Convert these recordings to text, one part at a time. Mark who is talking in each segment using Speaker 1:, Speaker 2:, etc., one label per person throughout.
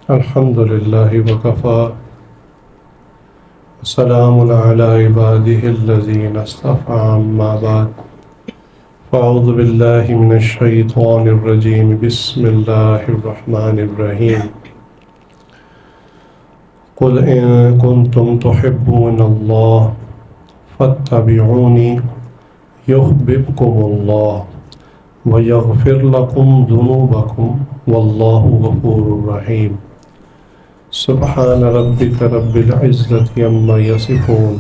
Speaker 1: الحمد لله وكفى وسلام على عباده الذين اصطفى أما بعد فأعوذ بالله من الشيطان الرجيم بسم الله الرحمن الرحيم قل إن كنتم تحبون الله فاتبعوني يحببكم الله ويغفر لكم ذنوبكم والله غفور رحيم سبحان ربك رب العزة عما يصفون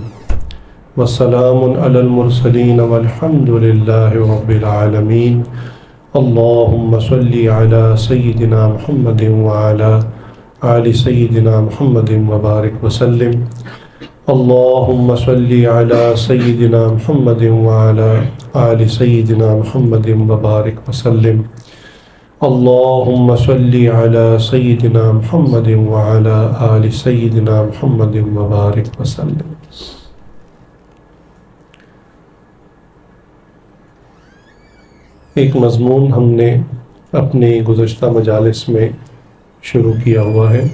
Speaker 1: وسلام على المرسلين والحمد لله رب العالمين اللهم صل على سيدنا محمد وعلى آل سيدنا محمد وبارك وسلم اللهم صل على سيدنا محمد وعلى آل سيدنا محمد وبارك وسلم اللهم صل على سيدنا محمد وعلى آل سيدنا محمد وبارك وسلم. ایک مضمون ہم نے اپنی گزشتہ مجالس میں شروع کیا ہوا ہے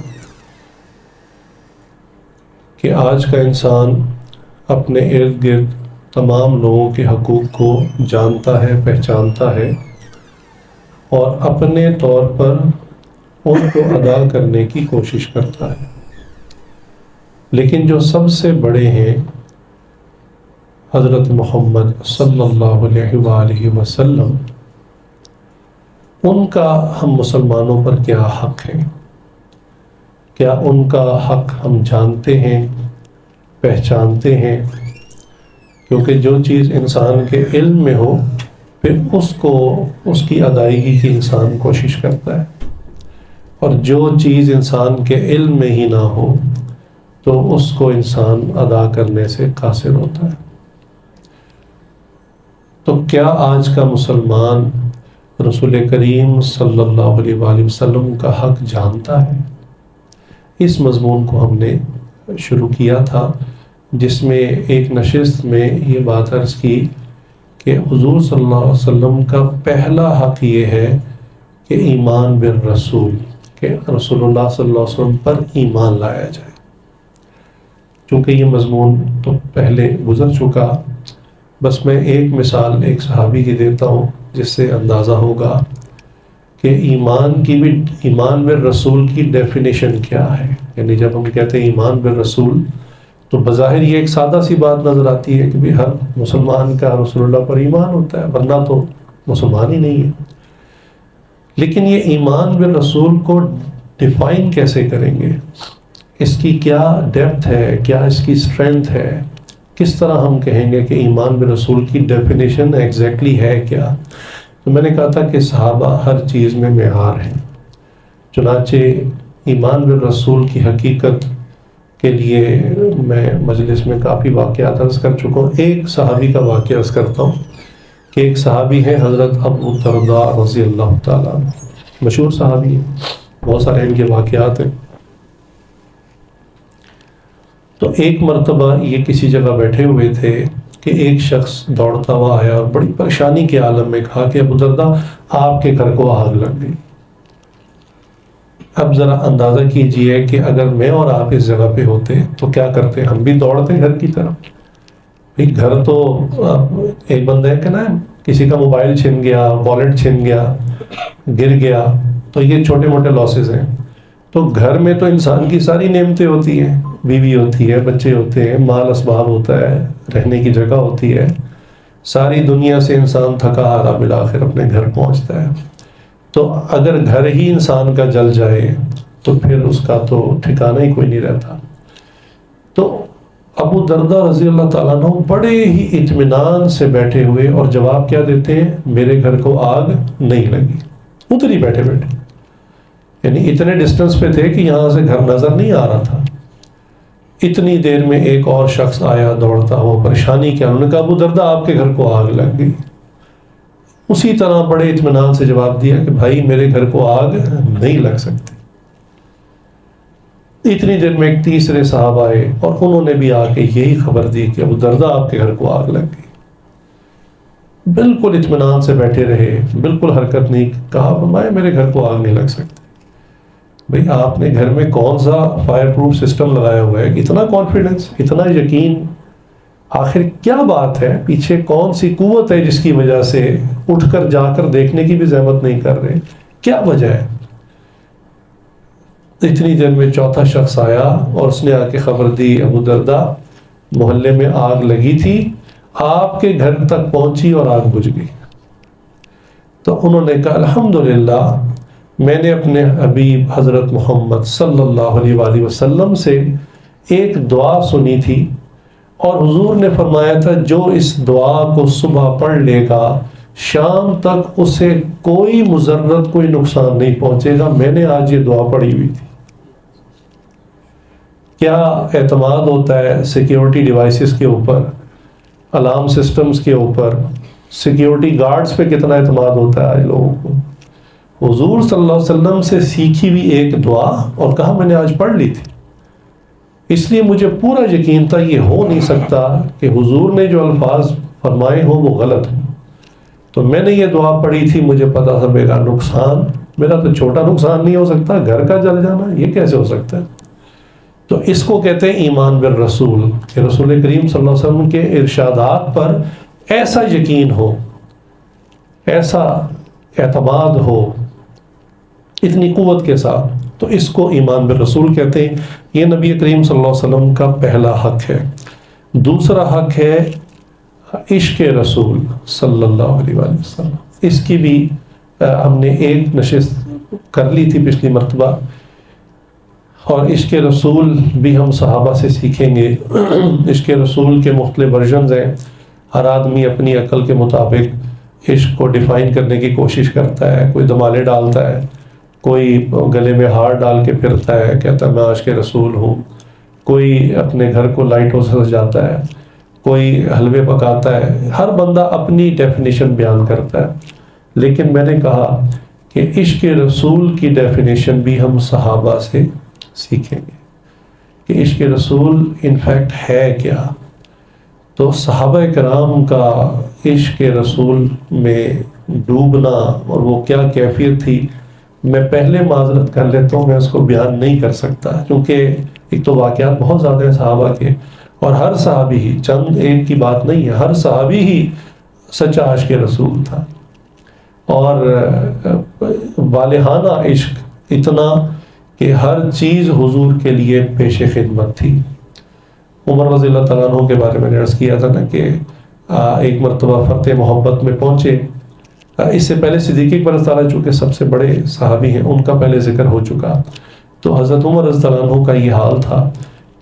Speaker 1: کہ آج کا انسان اپنے ارد گرد تمام لوگوں کے حقوق کو جانتا ہے، پہچانتا ہے اور اپنے طور پر ان کو ادا کرنے کی کوشش کرتا ہے، لیکن جو سب سے بڑے ہیں حضرت محمد صلی اللہ علیہ وآلہ وسلم، ان کا ہم مسلمانوں پر کیا حق ہے؟ کیا ان کا حق ہم جانتے ہیں، پہچانتے ہیں؟ کیونکہ جو چیز انسان کے علم میں ہو پھر اس کی ادائیگی کی انسان کوشش کرتا ہے، اور جو چیز انسان کے علم میں ہی نہ ہو تو اس کو انسان ادا کرنے سے قاصر ہوتا ہے۔ تو کیا آج کا مسلمان رسول کریم صلی اللہ علیہ وآلہ وسلم کا حق جانتا ہے؟ اس مضمون کو ہم نے شروع کیا تھا، جس میں ایک نشست میں یہ بات عرض کی کہ حضور صلی اللہ علیہ وسلم کا پہلا حق یہ ہے کہ ایمان بالرسول، کہ رسول اللہ صلی اللہ علیہ وسلم پر ایمان لایا جائے۔ چونکہ یہ مضمون تو پہلے گزر چکا، بس میں ایک مثال ایک صحابی کی دیتا ہوں جس سے اندازہ ہوگا کہ ایمان بالرسول کی ڈیفینیشن کیا ہے۔ یعنی جب ہم کہتے ہیں ایمان بالرسول تو بظاہر یہ ایک سادہ سی بات نظر آتی ہے کہ بھی ہر مسلمان کا رسول اللہ پر ایمان ہوتا ہے، ورنہ تو مسلمان ہی نہیں ہے۔ لیکن یہ ایمان بالرسول کو ڈیفائن کیسے کریں گے؟ اس کی کیا ڈیپتھ ہے، کیا اس کی اسٹرینتھ ہے؟ کس طرح ہم کہیں گے کہ ایمان بالرسول کی ڈیفینیشن ایگزیکٹلی ہے کیا؟ تو میں نے کہا تھا کہ صحابہ ہر چیز میں معیار ہیں، چنانچہ ایمان بالرسول کی حقیقت کے لیے میں مجلس میں کافی واقعات عرض کر چکا ہوں۔ ایک صحابی کا واقعہ عرض کرتا ہوں کہ ایک صحابی ہے حضرت ابو درداء رضی اللہ تعالیٰ عنہ، مشہور صحابی ہے، بہت سارے ان کے واقعات ہیں۔ تو ایک مرتبہ یہ کسی جگہ بیٹھے ہوئے تھے کہ ایک شخص دوڑتا ہوا آیا اور بڑی پریشانی کے عالم میں کہا کہ ابو درداء آپ کے گھر کو آگ لگ گئی۔ اب ذرا اندازہ کیجئے کہ اگر میں اور آپ اس جگہ پہ ہوتے تو کیا کرتے؟ ہم بھی دوڑتے گھر کی طرف۔ بھئی گھر تو ایک بندہ ہے کہ نا کسی کا موبائل چھن گیا، والٹ چھن گیا، گر گیا، تو یہ چھوٹے موٹے لاسز ہیں۔ تو گھر میں تو انسان کی ساری نعمتیں ہوتی ہیں، بیوی ہوتی ہے، بچے ہوتے ہیں، مال اسباب ہوتا ہے، رہنے کی جگہ ہوتی ہے، ساری دنیا سے انسان تھکا ہارا بالآخر اپنے گھر پہنچتا ہے۔ تو اگر گھر ہی انسان کا جل جائے تو پھر اس کا تو ٹھکانہ ہی کوئی نہیں رہتا۔ تو ابو درداء رضی اللہ تعالیٰ عنہ بڑے ہی اطمینان سے بیٹھے ہوئے، اور جواب کیا دیتے ہیں؟ میرے گھر کو آگ نہیں لگی۔ ادھر ہی بیٹھے بیٹھے، یعنی اتنے ڈسٹنس پہ تھے کہ یہاں سے گھر نظر نہیں آ رہا تھا۔ اتنی دیر میں ایک اور شخص آیا دوڑتا ہوا، پریشانی کیا؟ انہوں نے کہا ابو درداء آپ کے گھر کو آگ لگ گئی۔ اسی طرح بڑے اطمینان سے جواب دیا کہ بھائی میرے گھر کو آگ نہیں لگ سکتی۔ اتنی دیر میں ایک تیسرے صاحب آئے اور انہوں نے بھی آ کے یہی خبر دی کہ ابو درداء آپ کے گھر کو آگ لگ گئی۔ بالکل اطمینان سے بیٹھے رہے، بالکل حرکت نہیں، کہا فرمایا میرے گھر کو آگ نہیں لگ سکتی۔ بھئی آپ نے گھر میں کون سا فائر پروف سسٹم لگایا ہوا ہے؟ اتنا کانفیڈنس، اتنا یقین، آخر کیا بات ہے؟ پیچھے کون سی قوت ہے جس کی وجہ سے اٹھ کر جا کر دیکھنے کی بھی زحمت نہیں کر رہے؟ کیا وجہ ہے؟ اتنی دیر میں چوتھا شخص آیا اور اس نے آ کے خبر دی، ابو درداء محلے میں آگ لگی تھی، آپ کے گھر تک پہنچی اور آگ بجھ گئی۔ تو انہوں نے کہا الحمدللہ، میں نے اپنے حبیب حضرت محمد صلی اللہ علیہ وآلہ وسلم سے ایک دعا سنی تھی، اور حضور نے فرمایا تھا جو اس دعا کو صبح پڑھ لے گا شام تک اسے کوئی مضرت، کوئی نقصان نہیں پہنچے گا۔ میں نے آج یہ دعا پڑھی ہوئی تھی۔ کیا اعتماد ہوتا ہے سیکیورٹی ڈیوائسز کے اوپر، الارم سسٹمز کے اوپر، سیکیورٹی گارڈز پہ کتنا اعتماد ہوتا ہے آج لوگوں کو۔ حضور صلی اللہ علیہ وسلم سے سیکھی ہوئی ایک دعا، اور کہا میں نے آج پڑھ لی تھی، اس لیے مجھے پورا یقین تھا یہ ہو نہیں سکتا کہ حضور نے جو الفاظ فرمائے ہوں وہ غلط ہوں۔ تو میں نے یہ دعا پڑھی تھی، مجھے پتا تھا میرا نقصان، میرا تو چھوٹا نقصان نہیں ہو سکتا، گھر کا جل جانا یہ کیسے ہو سکتا ہے؟ تو اس کو کہتے ہیں ایمان بالرسول، کہ رسول کریم صلی اللہ علیہ وسلم کے ارشادات پر ایسا یقین ہو، ایسا اعتماد ہو اتنی قوت کے ساتھ، تو اس کو ایمان بالرسول کہتے ہیں۔ یہ نبی کریم صلی اللہ علیہ وسلم کا پہلا حق ہے۔ دوسرا حق ہے عشق رسول صلی اللہ علیہ وآلہ وسلم۔ اس کی بھی ہم نے ایک نشست کر لی تھی پچھلی مرتبہ، اور عشق رسول بھی ہم صحابہ سے سیکھیں گے۔ عشق رسول کے مختلف ورژنز ہیں، ہر آدمی اپنی عقل کے مطابق عشق کو ڈیفائن کرنے کی کوشش کرتا ہے، کوئی دمالے ڈالتا ہے، کوئی گلے میں ہار ڈال کے پھرتا ہے، کہتا ہے میں عاشق رسول ہوں، کوئی اپنے گھر کو لائٹوں سے سجاتا ہے، کوئی حلوے پکاتا ہے، ہر بندہ اپنی ڈیفینیشن بیان کرتا ہے۔ لیکن میں نے کہا کہ عشق رسول کی ڈیفینیشن بھی ہم صحابہ سے سیکھیں گے کہ عشق رسول انفیکٹ ہے کیا۔ تو صحابہ کرام کا عشق رسول میں ڈوبنا اور وہ کیا کیفیت تھی، میں پہلے معذرت کر لیتا ہوں، میں اس کو بیان نہیں کر سکتا، کیونکہ ایک تو واقعات بہت زیادہ ہیں صحابہ کے، اور ہر صحابی ہی، چند ایک کی بات نہیں ہے، ہر صحابی ہی سچا عاشق رسول تھا، اور والہانہ عشق اتنا کہ ہر چیز حضور کے لیے پیش خدمت تھی۔ عمر رضی اللہ تعالیٰ عنہ کے بارے میں نے عرض کیا تھا نا کہ ایک مرتبہ فتح محبت میں پہنچے، اس سے پہلے صدیق اکبر رضی اللہ تعالیٰ چونکہ سب سے بڑے صحابی ہیں، ان کا پہلے ذکر ہو چکا، تو حضرت عمر رضی اللہ عنہ کا یہ حال تھا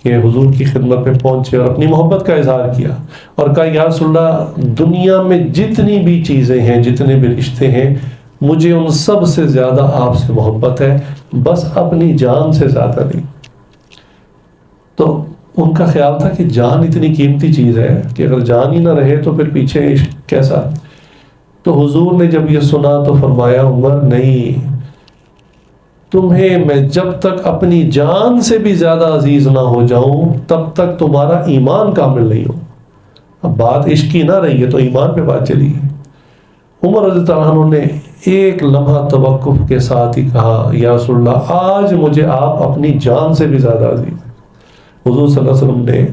Speaker 1: کہ حضور کی خدمت میں پہنچے اور اپنی محبت کا اظہار کیا، اور کہا یا رسول اللہ دنیا میں جتنی بھی چیزیں ہیں، جتنے بھی رشتے ہیں، مجھے ان سب سے زیادہ آپ سے محبت ہے، بس اپنی جان سے زیادہ نہیں۔ تو ان کا خیال تھا کہ جان اتنی قیمتی چیز ہے کہ اگر جان ہی نہ رہے تو پھر پیچھے عشق کیسا۔ تو حضور نے جب یہ سنا تو فرمایا عمر نہیں، تمہیں میں جب تک اپنی جان سے بھی زیادہ عزیز نہ ہو جاؤں تب تک تمہارا ایمان کامل نہیں ہو۔ اب بات عشق کی نہ رہی ہے تو ایمان پہ بات چلی ہے۔ عمر رضی اللہ عنہ نے ایک لمحہ توقف کے ساتھ ہی کہا یا رسول اللہ آج مجھے آپ اپنی جان سے بھی زیادہ عزیز ہیں۔ حضور صلی اللہ علیہ وسلم نے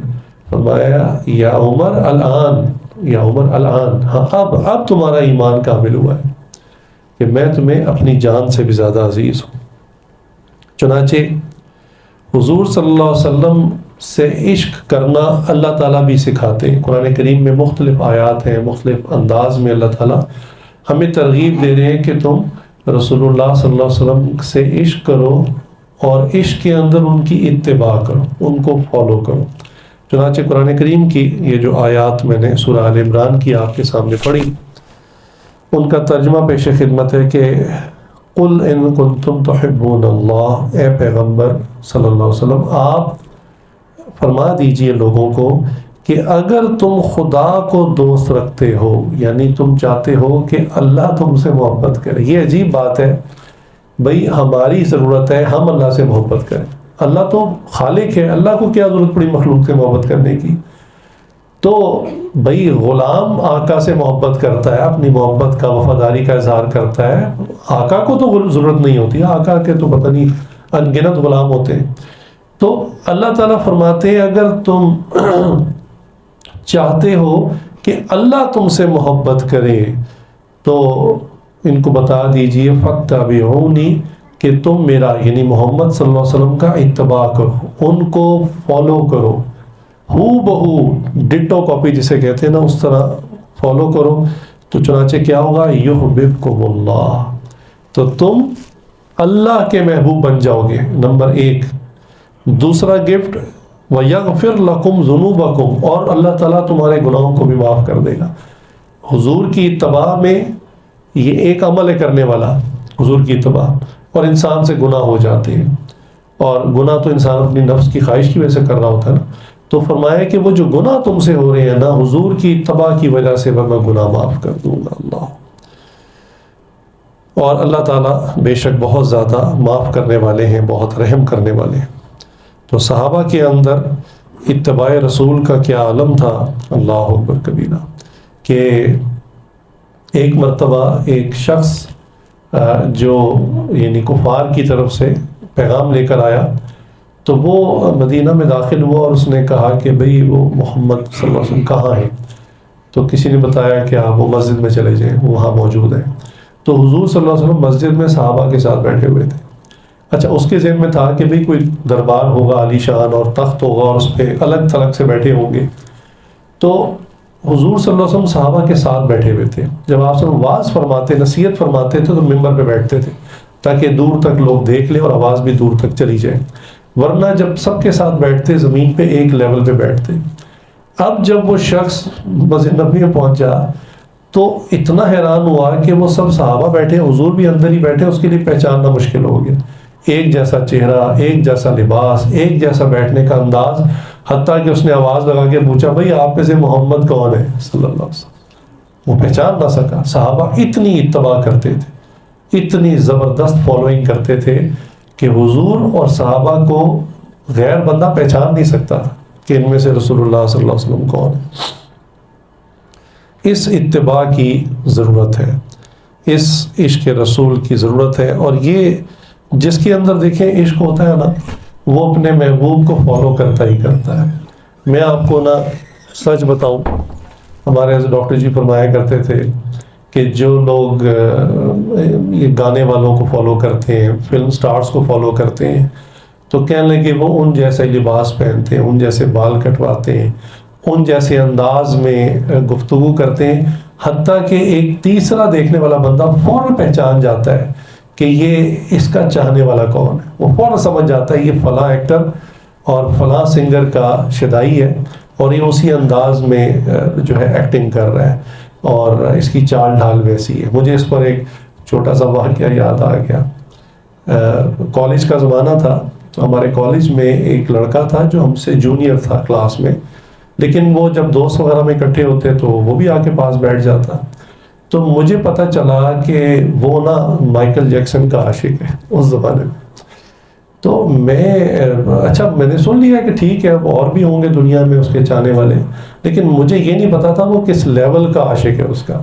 Speaker 1: فرمایا یا عمر الان، یا عمر الان، ہاں اب تمہارا ایمان کامل ہوا ہے کہ میں تمہیں اپنی جان سے بھی زیادہ عزیز ہوں۔ چنانچہ حضور صلی اللہ علیہ وسلم سے عشق کرنا اللہ تعالیٰ بھی سکھاتے ہیں۔ قرآن کریم میں مختلف آیات ہیں، مختلف انداز میں اللہ تعالیٰ ہمیں ترغیب دے رہے ہیں کہ تم رسول اللہ صلی اللہ علیہ وسلم سے عشق کرو اور عشق کے اندر ان کی اتباع کرو، ان کو فالو کرو۔ چنانچہ قرآن کریم کی یہ جو آیات میں نے سورہ آل عمران کی آپ کے سامنے پڑھی، ان کا ترجمہ پیش خدمت ہے کہ قل ان کنتم تحبون اللہ، اے پیغمبر صلی اللہ علیہ وسلم آپ فرما دیجئے لوگوں کو کہ اگر تم خدا کو دوست رکھتے ہو، یعنی تم چاہتے ہو کہ اللہ تم سے محبت کرے۔ یہ عجیب بات ہے بھئی، ہماری ضرورت ہے ہم اللہ سے محبت کریں، اللہ تو خالق ہے، اللہ کو کیا ضرورت پڑی مخلوق سے محبت کرنے کی۔ تو بھئی غلام آقا سے محبت کرتا ہے، اپنی محبت کا، وفاداری کا اظہار کرتا ہے، آقا کو تو ضرورت نہیں ہوتی، آقا کے تو پتہ نہیں ان گنت غلام ہوتے ہیں. تو اللہ تعالیٰ فرماتے ہیں اگر تم چاہتے ہو کہ اللہ تم سے محبت کرے تو ان کو بتا دیجئے فاتبعونی، کہ تم میرا یعنی محمد صلی اللہ علیہ وسلم کا اتباع کرو، ان کو فالو کرو، ہو بہو ڈٹو کاپی جسے کہتے ہیں نا، اس طرح فالو کرو. تو چنانچہ کیا ہوگا؟ یحببکم اللہ، تو تم اللہ کے محبوب بن جاؤ گے، نمبر 1. دوسرا گفٹ وَيَغْفِرْ لَكُمْ ذُنُوبَكُمْ، اور اللہ تعالیٰ تمہارے گناہوں کو بھی معاف کر دے گا. حضور کی اتباع میں یہ ایک عمل ہے کرنے والا، حضور کی اتباع، اور انسان سے گناہ ہو جاتے ہیں، اور گناہ تو انسان اپنی نفس کی خواہش کی وجہ سے کر رہا ہوتا ہے نا. تو فرمایا کہ وہ جو گناہ تم سے ہو رہے ہیں نا، حضور کی اتباع کی وجہ سے میں گناہ معاف کر دوں گا. اللہ، اور اللہ تعالیٰ بے شک بہت زیادہ معاف کرنے والے ہیں، بہت رحم کرنے والے ہیں. تو صحابہ کے اندر اتباع رسول کا کیا عالم تھا، اللہ اکبر کبیرہ. کہ ایک مرتبہ ایک شخص جو یعنی کفار کی طرف سے پیغام لے کر آیا، تو وہ مدینہ میں داخل ہوا اور اس نے کہا کہ بھئی وہ محمد صلی اللہ علیہ وسلم کہاں ہیں؟ تو کسی نے بتایا کہ آپ وہ مسجد میں چلے جائیں، وہاں موجود ہیں. تو حضور صلی اللہ علیہ وسلم مسجد میں صحابہ کے ساتھ بیٹھے ہوئے تھے. اچھا، اس کے ذہن میں تھا کہ بھئی کوئی دربار ہوگا عالی شان اور تخت ہوگا اور اس پہ الگ تھلگ سے بیٹھے ہوں گے. تو حضور صلی اللہ علیہ وسلم صحابہ کے ساتھ بیٹھے ہوئے تھے. جب آپ سے واعظ فرماتے، نصیحت فرماتے تھے تو ممبر پہ بیٹھتے تھے تاکہ دور تک لوگ دیکھ لیں اور آواز بھی دور تک چلی جائے، ورنہ جب سب کے ساتھ بیٹھتے زمین پہ ایک لیول پہ بیٹھتے. اب جب وہ شخص مسجد نبوی میں پہنچا تو اتنا حیران ہوا کہ وہ سب صحابہ بیٹھے، حضور بھی اندر ہی بیٹھے، اس کے لیے پہچاننا مشکل ہو گیا. ایک جیسا چہرہ، ایک جیسا لباس، ایک جیسا بیٹھنے کا انداز، حتیٰ کہ اس نے آواز لگا کے پوچھا بھئی آپ میں سے محمد کون ہے صلی اللہ علیہ وسلم. وہ پہچان نہ سکا. صحابہ اتنی اتباع کرتے تھے، اتنی زبردست فالوئنگ کرتے تھے کہ حضور اور صحابہ کو غیر بندہ پہچان نہیں سکتا تھا کہ ان میں سے رسول اللہ صلی اللہ علیہ وسلم کون ہے. اس اتباع کی ضرورت ہے، اس عشق رسول کی ضرورت ہے. اور یہ جس کے اندر دیکھیں عشق ہوتا ہے نا، وہ اپنے محبوب کو فالو کرتا ہی کرتا ہے. میں آپ کو نا سچ بتاؤں، ہمارے ڈاکٹر جی فرمایا کرتے تھے کہ جو لوگ یہ گانے والوں کو فالو کرتے ہیں، فلم سٹارز کو فالو کرتے ہیں، تو کہنے لگے وہ ان جیسے لباس پہنتے ہیں، ان جیسے بال کٹواتے ہیں، ان جیسے انداز میں گفتگو کرتے ہیں، حتیٰ کہ ایک تیسرا دیکھنے والا بندہ فوراً پہچان جاتا ہے کہ یہ اس کا چاہنے والا کون ہے. وہ فوراً سمجھ جاتا ہے یہ فلاں ایکٹر اور فلاں سنگر کا شدائی ہے، اور یہ اسی انداز میں جو ہے ایکٹنگ کر رہا ہے، اور اس کی چال ڈھال ویسی ہے. مجھے اس پر ایک چھوٹا سا واقعہ یاد آ گیا. کالج کا زمانہ تھا، تو ہمارے کالج میں ایک لڑکا تھا جو ہم سے جونیئر تھا کلاس میں، لیکن وہ جب دوست وغیرہ میں اکٹھے ہوتے تو وہ بھی آ کے پاس بیٹھ جاتا. تو مجھے پتہ چلا کہ وہ نا مائیکل جیکسن کا عاشق ہے اس زمانے میں. تو میں نے سن لیا کہ ٹھیک ہے اب اور بھی ہوں گے دنیا میں اس کے چاہنے والے، لیکن مجھے یہ نہیں پتا تھا وہ کس لیول کا عاشق ہے اس کا.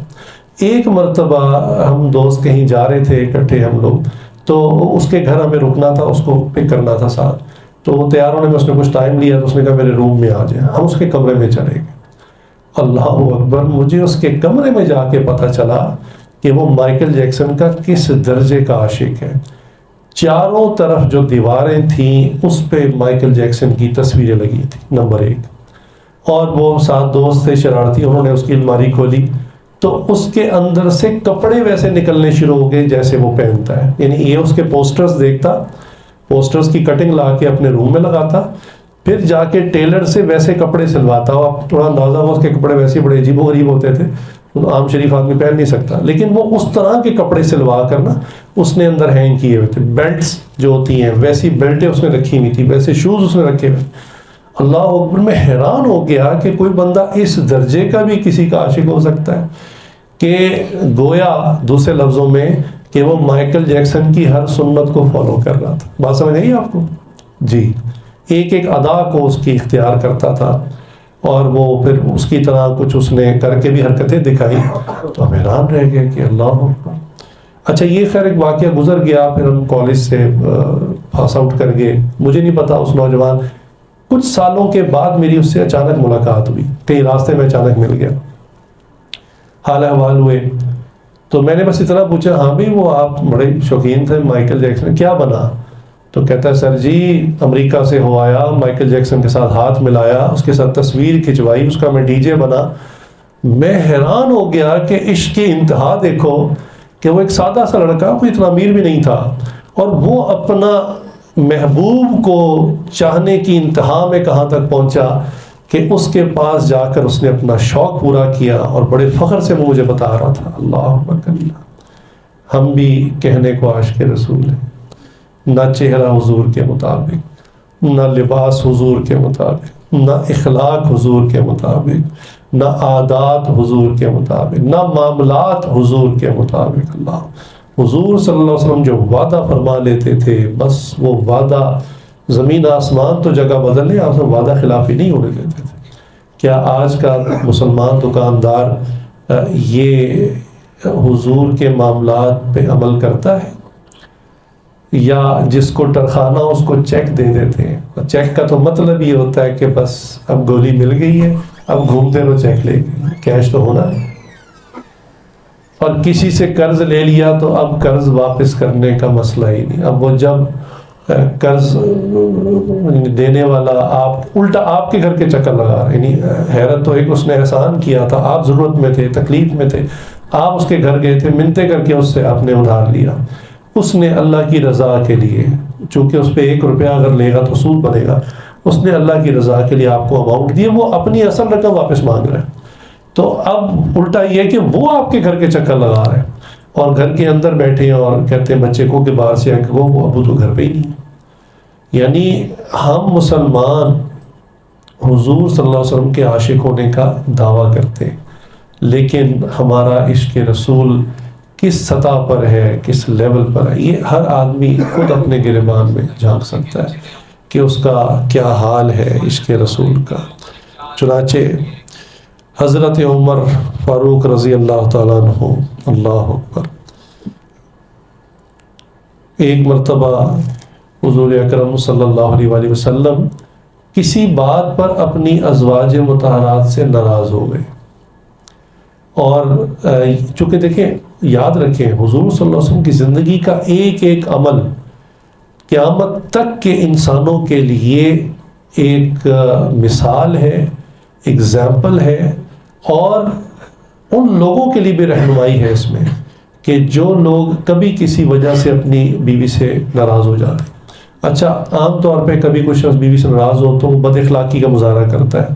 Speaker 1: ایک مرتبہ ہم دوست کہیں جا رہے تھے اکٹھے ہم لوگ، تو اس کے گھر ہمیں رکنا تھا، اس کو پک کرنا تھا ساتھ. تو وہ تیار ہونے میں اس نے کچھ ٹائم لیا، تو اس نے کہا میرے روم میں آ جائیں. ہم اس کے کمرے میں چلے گئے. اللہ اکبر، مجھے اس کے کمرے میں جا کے پتہ چلا کہ وہ مائیکل جیکسن کا کس درجے کا عاشق ہے. چاروں طرف جو دیواریں تھیں اس پہ مائیکل جیکسن کی تصویریں لگی تھیں نمبر 1. اور وہ ساتھ دوست تھے شرارتی، انہوں نے اس کی الماری کھولی تو اس کے اندر سے کپڑے ویسے نکلنے شروع ہو گئے جیسے وہ پہنتا ہے. یعنی یہ اس کے پوسٹرز دیکھتا، پوسٹرز کی کٹنگ لا کے اپنے روم میں لگاتا، پھر جا کے ٹیلر سے ویسے کپڑے سلواتا. آپ تھوڑا اندازہ ہو، اس کے کپڑے ویسے بڑے عجیب و غریب ہوتے تھے، عام شریف آدمی پہن نہیں سکتا، لیکن وہ اس طرح کے کپڑے سلوا کر نا اس نے اندر ہینگ کیے ہوئے تھے. بیلٹس جو ہوتی ہیں ویسی بیلٹیں اس نے رکھی ہوئی تھی، ویسے شوز اس نے رکھے ہوئے. اللہ اکبر، میں حیران ہو گیا کہ کوئی بندہ اس درجے کا بھی کسی کا عاشق ہو سکتا ہے کہ گویا دوسرے لفظوں میں کہ وہ مائیکل جیکسن کی ہر سنت کو فالو کر رہا تھا. بات سمجھ آئی آپ کو؟ جی، ایک ایک ادا کو اس کی اختیار کرتا تھا، اور وہ پھر اس کی طرح کچھ اس نے کر کے بھی حرکتیں دکھائی. تو ہم حیران رہ گئے کہ اللہ اکبر. اچھا یہ خیر ایک واقعہ گزر گیا، پھر ہم کالج سے پاس آؤٹ کر گئے. مجھے نہیں پتا اس نوجوان، کچھ سالوں کے بعد میری اس سے اچانک ملاقات ہوئی، کہیں راستے میں اچانک مل گیا، حال احوال ہوئے. تو میں نے بس اتنا پوچھا، ہاں بھائی وہ آپ بڑے شوقین تھے مائیکل جیکسن، کیا بنا؟ تو کہتا ہے سر جی امریکہ سے ہو آیا، مائیکل جیکسن کے ساتھ ہاتھ ملایا، اس کے ساتھ تصویر کھنچوائی، اس کا میں ڈی جے بنا. میں حیران ہو گیا کہ عشق کی انتہا دیکھو، کہ وہ ایک سادہ سا لڑکا، کوئی اتنا امیر بھی نہیں تھا، اور وہ اپنا محبوب کو چاہنے کی انتہا میں کہاں تک پہنچا کہ اس کے پاس جا کر اس نے اپنا شوق پورا کیا، اور بڑے فخر سے وہ مجھے بتا رہا تھا. اللہ اکبر. ہم بھی کہنے کو عاشق رسول ہیں، نہ چہرہ حضور کے مطابق، نہ لباس حضور کے مطابق، نہ اخلاق حضور کے مطابق، نہ عادات حضور کے مطابق، نہ معاملات حضور کے مطابق. اللہ حضور صلی اللہ علیہ وسلم جو وعدہ فرما لیتے تھے، بس وہ وعدہ زمین آسمان تو جگہ بدل لے، آپ سے وعدہ خلافی نہیں ہونے دیتے تھے. کیا آج کا مسلمان دکاندار یہ حضور کے معاملات پہ عمل کرتا ہے؟ یا جس کو ٹرخانہ اس کو چیک دے دیتے ہیں؟ چیک کا تو مطلب یہ ہوتا ہے کہ بس اب گولی مل گئی ہے، اب گھومتے رہو چیک لے کے، کیش تو ہونا ہے. اور کسی سے قرض لے لیا تو اب قرض واپس کرنے کا مسئلہ ہی نہیں. اب وہ جب قرض دینے والا آپ الٹا آپ کے گھر کے چکر لگا رہے، یعنی حیرت تو ایک اس نے احسان کیا تھا، آپ ضرورت میں تھے، تکلیف میں تھے، آپ اس کے گھر گئے تھے، منتیں کر کے اس سے آپ نے ادھار لیا. اس نے اللہ کی رضا کے لیے، چونکہ اس پہ 1 روپیہ اگر لے گا تو سود بنے گا، اس نے اللہ کی رضا کے لیے آپ کو اماؤنٹ دیے، وہ اپنی اصل رقم واپس مانگ رہے ہیں. تو اب الٹا یہ کہ وہ آپ کے گھر کے چکر لگا رہے ہیں، اور گھر کے اندر بیٹھے ہیں اور کہتے ہیں بچے کو کہ باہر سے وہ ابو تو گھر پہ ہی نہیں. یعنی ہم مسلمان حضور صلی اللہ علیہ وسلم کے عاشق ہونے کا دعویٰ کرتے ہیں، لیکن ہمارا عشق رسول کس سطح پر ہے، کس لیول پر ہے، یہ ہر آدمی خود اپنے گریبان میں جھانک سکتا ہے کہ اس کا کیا حال ہے عشق رسول کا. چنانچہ حضرت عمر فاروق رضی اللہ تعالیٰ عنہ، اللہ اکبر، ایک مرتبہ حضور اکرم صلی اللہ علیہ وآلہ وسلم کسی بات پر اپنی ازواج مطہرات سے ناراض ہو گئے. اور چونکہ دیکھیں، یاد رکھیں حضور صلی اللہ علیہ وسلم کی زندگی کا ایک ایک عمل قیامت تک کے انسانوں کے لیے ایک مثال ہے، ایگزامپل ہے، اور ان لوگوں کے لیے بھی رہنمائی ہے اس میں کہ جو لوگ کبھی کسی وجہ سے اپنی بیوی سے ناراض ہو جاتے ہیں. اچھا عام طور پہ کبھی کوئی شخص بیوی سے ناراض ہو تو وہ بد اخلاقی کا مظاہرہ کرتا ہے،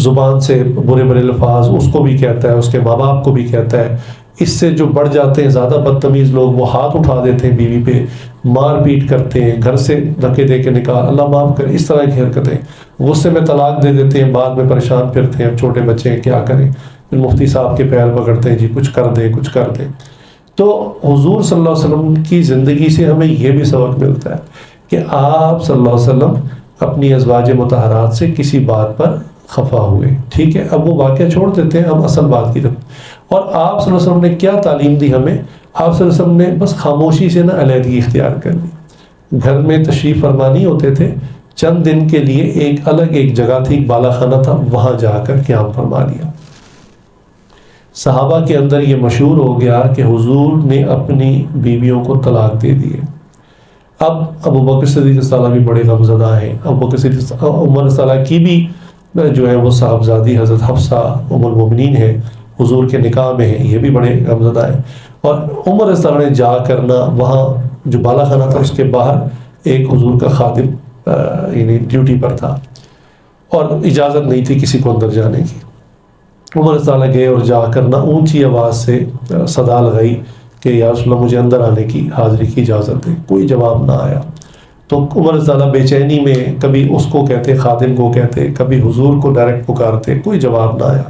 Speaker 1: زبان سے برے برے الفاظ اس کو بھی کہتا ہے، اس کے ماں باپ کو بھی کہتا ہے. اس سے جو بڑھ جاتے ہیں زیادہ بدتمیز لوگ، وہ ہاتھ اٹھا دیتے ہیں بیوی پہ، مار پیٹ کرتے ہیں، گھر سے دھکے دے کے نکال، اللہ معاف کرے، اس طرح کی حرکتیں، غصے میں طلاق دے دیتے ہیں، بعد میں پریشان پھرتے ہیں. اب چھوٹے بچے ہیں کیا کریں، پھر مفتی صاحب کے پیر پکڑتے ہیں، جی کچھ کر دیں کچھ کر دیں. تو حضور صلی اللہ علیہ وسلم کی زندگی سے ہمیں یہ بھی سبق ملتا ہے کہ آپ صلی اللہ علیہ وسلم اپنی ازواج مطہرات سے کسی بات پر خفا ہوئے، ٹھیک ہے، اب وہ واقعہ چھوڑ دیتے ہیں، ہم اصل بات کی طرف. اور آپ صلی اللہ علیہ وسلم نے کیا تعلیم دی ہمیں؟ آپ صلی اللہ علیہ وسلم نے بس خاموشی سے نا علیحدگی اختیار کر لی. گھر میں تشریف فرما نہیں ہوتے تھے، چند دن کے لیے ایک الگ ایک جگہ تھی، ایک بالا خانہ تھا، وہاں جا کر قیام فرما لیا. صحابہ کے اندر یہ مشہور ہو گیا کہ حضور نے اپنی بیویوں کو طلاق دے دیے. اب ابو بکر صدیق رضی اللہ عنہ بھی بڑے غمزدہ ہیں. ابو بکر صدیق، عمر رضی اللہ عنہ کی بھی جو ہے وہ صاحبزادی حضرت حفصہ ام المومنین ہے، حضور کے نکاح میں ہیں، یہ بھی بڑے غمزدہ ہیں. اور عمر رضی اللہ عنہ نے جا کرنا وہاں جو بالا خانہ تھا اس کے باہر ایک حضور کا خادم یعنی ڈیوٹی پر تھا، اور اجازت نہیں تھی کسی کو اندر جانے کی. عمر رضی اللہ عنہ گئے اور جا کرنا اونچی آواز سے صدا لگائی کہ یا رسول اللہ مجھے اندر آنے کی حاضری کی اجازت دیں. کوئی جواب نہ آیا. تو عمر رضی اللہ عنہ بے چینی میں کبھی اس کو کہتے، خادم کو کہتے، کبھی حضور کو ڈائریکٹ پکارتے، کوئی جواب نہ آیا.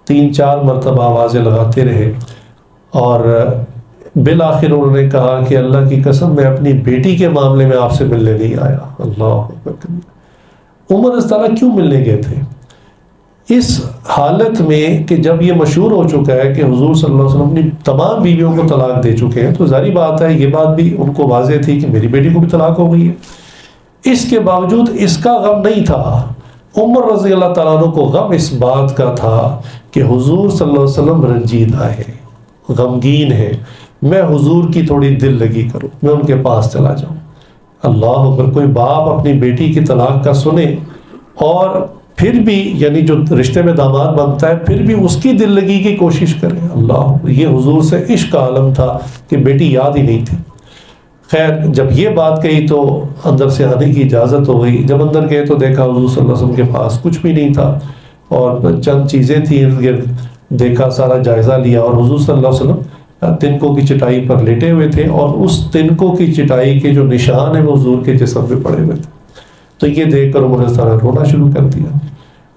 Speaker 1: 3-4 مرتبہ آوازیں لگاتے رہے، اور بالآخر انہوں نے کہا کہ اللہ کی قسم میں اپنی بیٹی کے معاملے میں آپ سے ملنے نہیں آیا. اللہ اکبر. عمر رضی اللہ عنہ کیوں ملنے گئے تھے؟ اس حالت میں کہ جب یہ مشہور ہو چکا ہے کہ حضور صلی اللہ علیہ وسلم اپنی تمام بیویوں کو طلاق دے چکے ہیں، تو ظاہری بات ہے یہ بات بھی ان کو واضح تھی کہ میری بیٹی کو بھی طلاق ہو گئی ہے۔ اس کے باوجود اس کا غم نہیں تھا، عمر رضی اللہ تعالیٰ عنہ کو غم اس بات کا تھا کہ حضور صلی اللہ علیہ وسلم رنجیدہ ہے، غمگین ہے، میں حضور کی تھوڑی دل لگی کروں، میں ان کے پاس چلا جاؤں۔ اللہ اکبر، کوئی باپ اپنی بیٹی کی طلاق کا سنے اور پھر بھی یعنی جو رشتے میں داماد بنتا ہے پھر بھی اس کی دل لگی کی کوشش کرے، اللہ، یہ حضور سے عشق کا عالم تھا کہ بیٹی یاد ہی نہیں تھی۔ خیر جب یہ بات کہی تو اندر سے آنے کی اجازت ہو گئی۔ جب اندر گئے تو دیکھا حضور صلی اللہ علیہ وسلم کے پاس کچھ بھی نہیں تھا اور چند چیزیں تھیں ارد گرد، دیکھا، سارا جائزہ لیا، اور حضور صلی اللہ علیہ وسلم تنکوں کی چٹائی پر لیٹے ہوئے تھے اور اس تنکوں کی چٹائی کے جو نشان ہیں وہ حضور کے جسم پہ پڑے ہوئے تھے۔ تو یہ دیکھ کر عمر رضی اللہ عنہ رونا شروع کر دیا،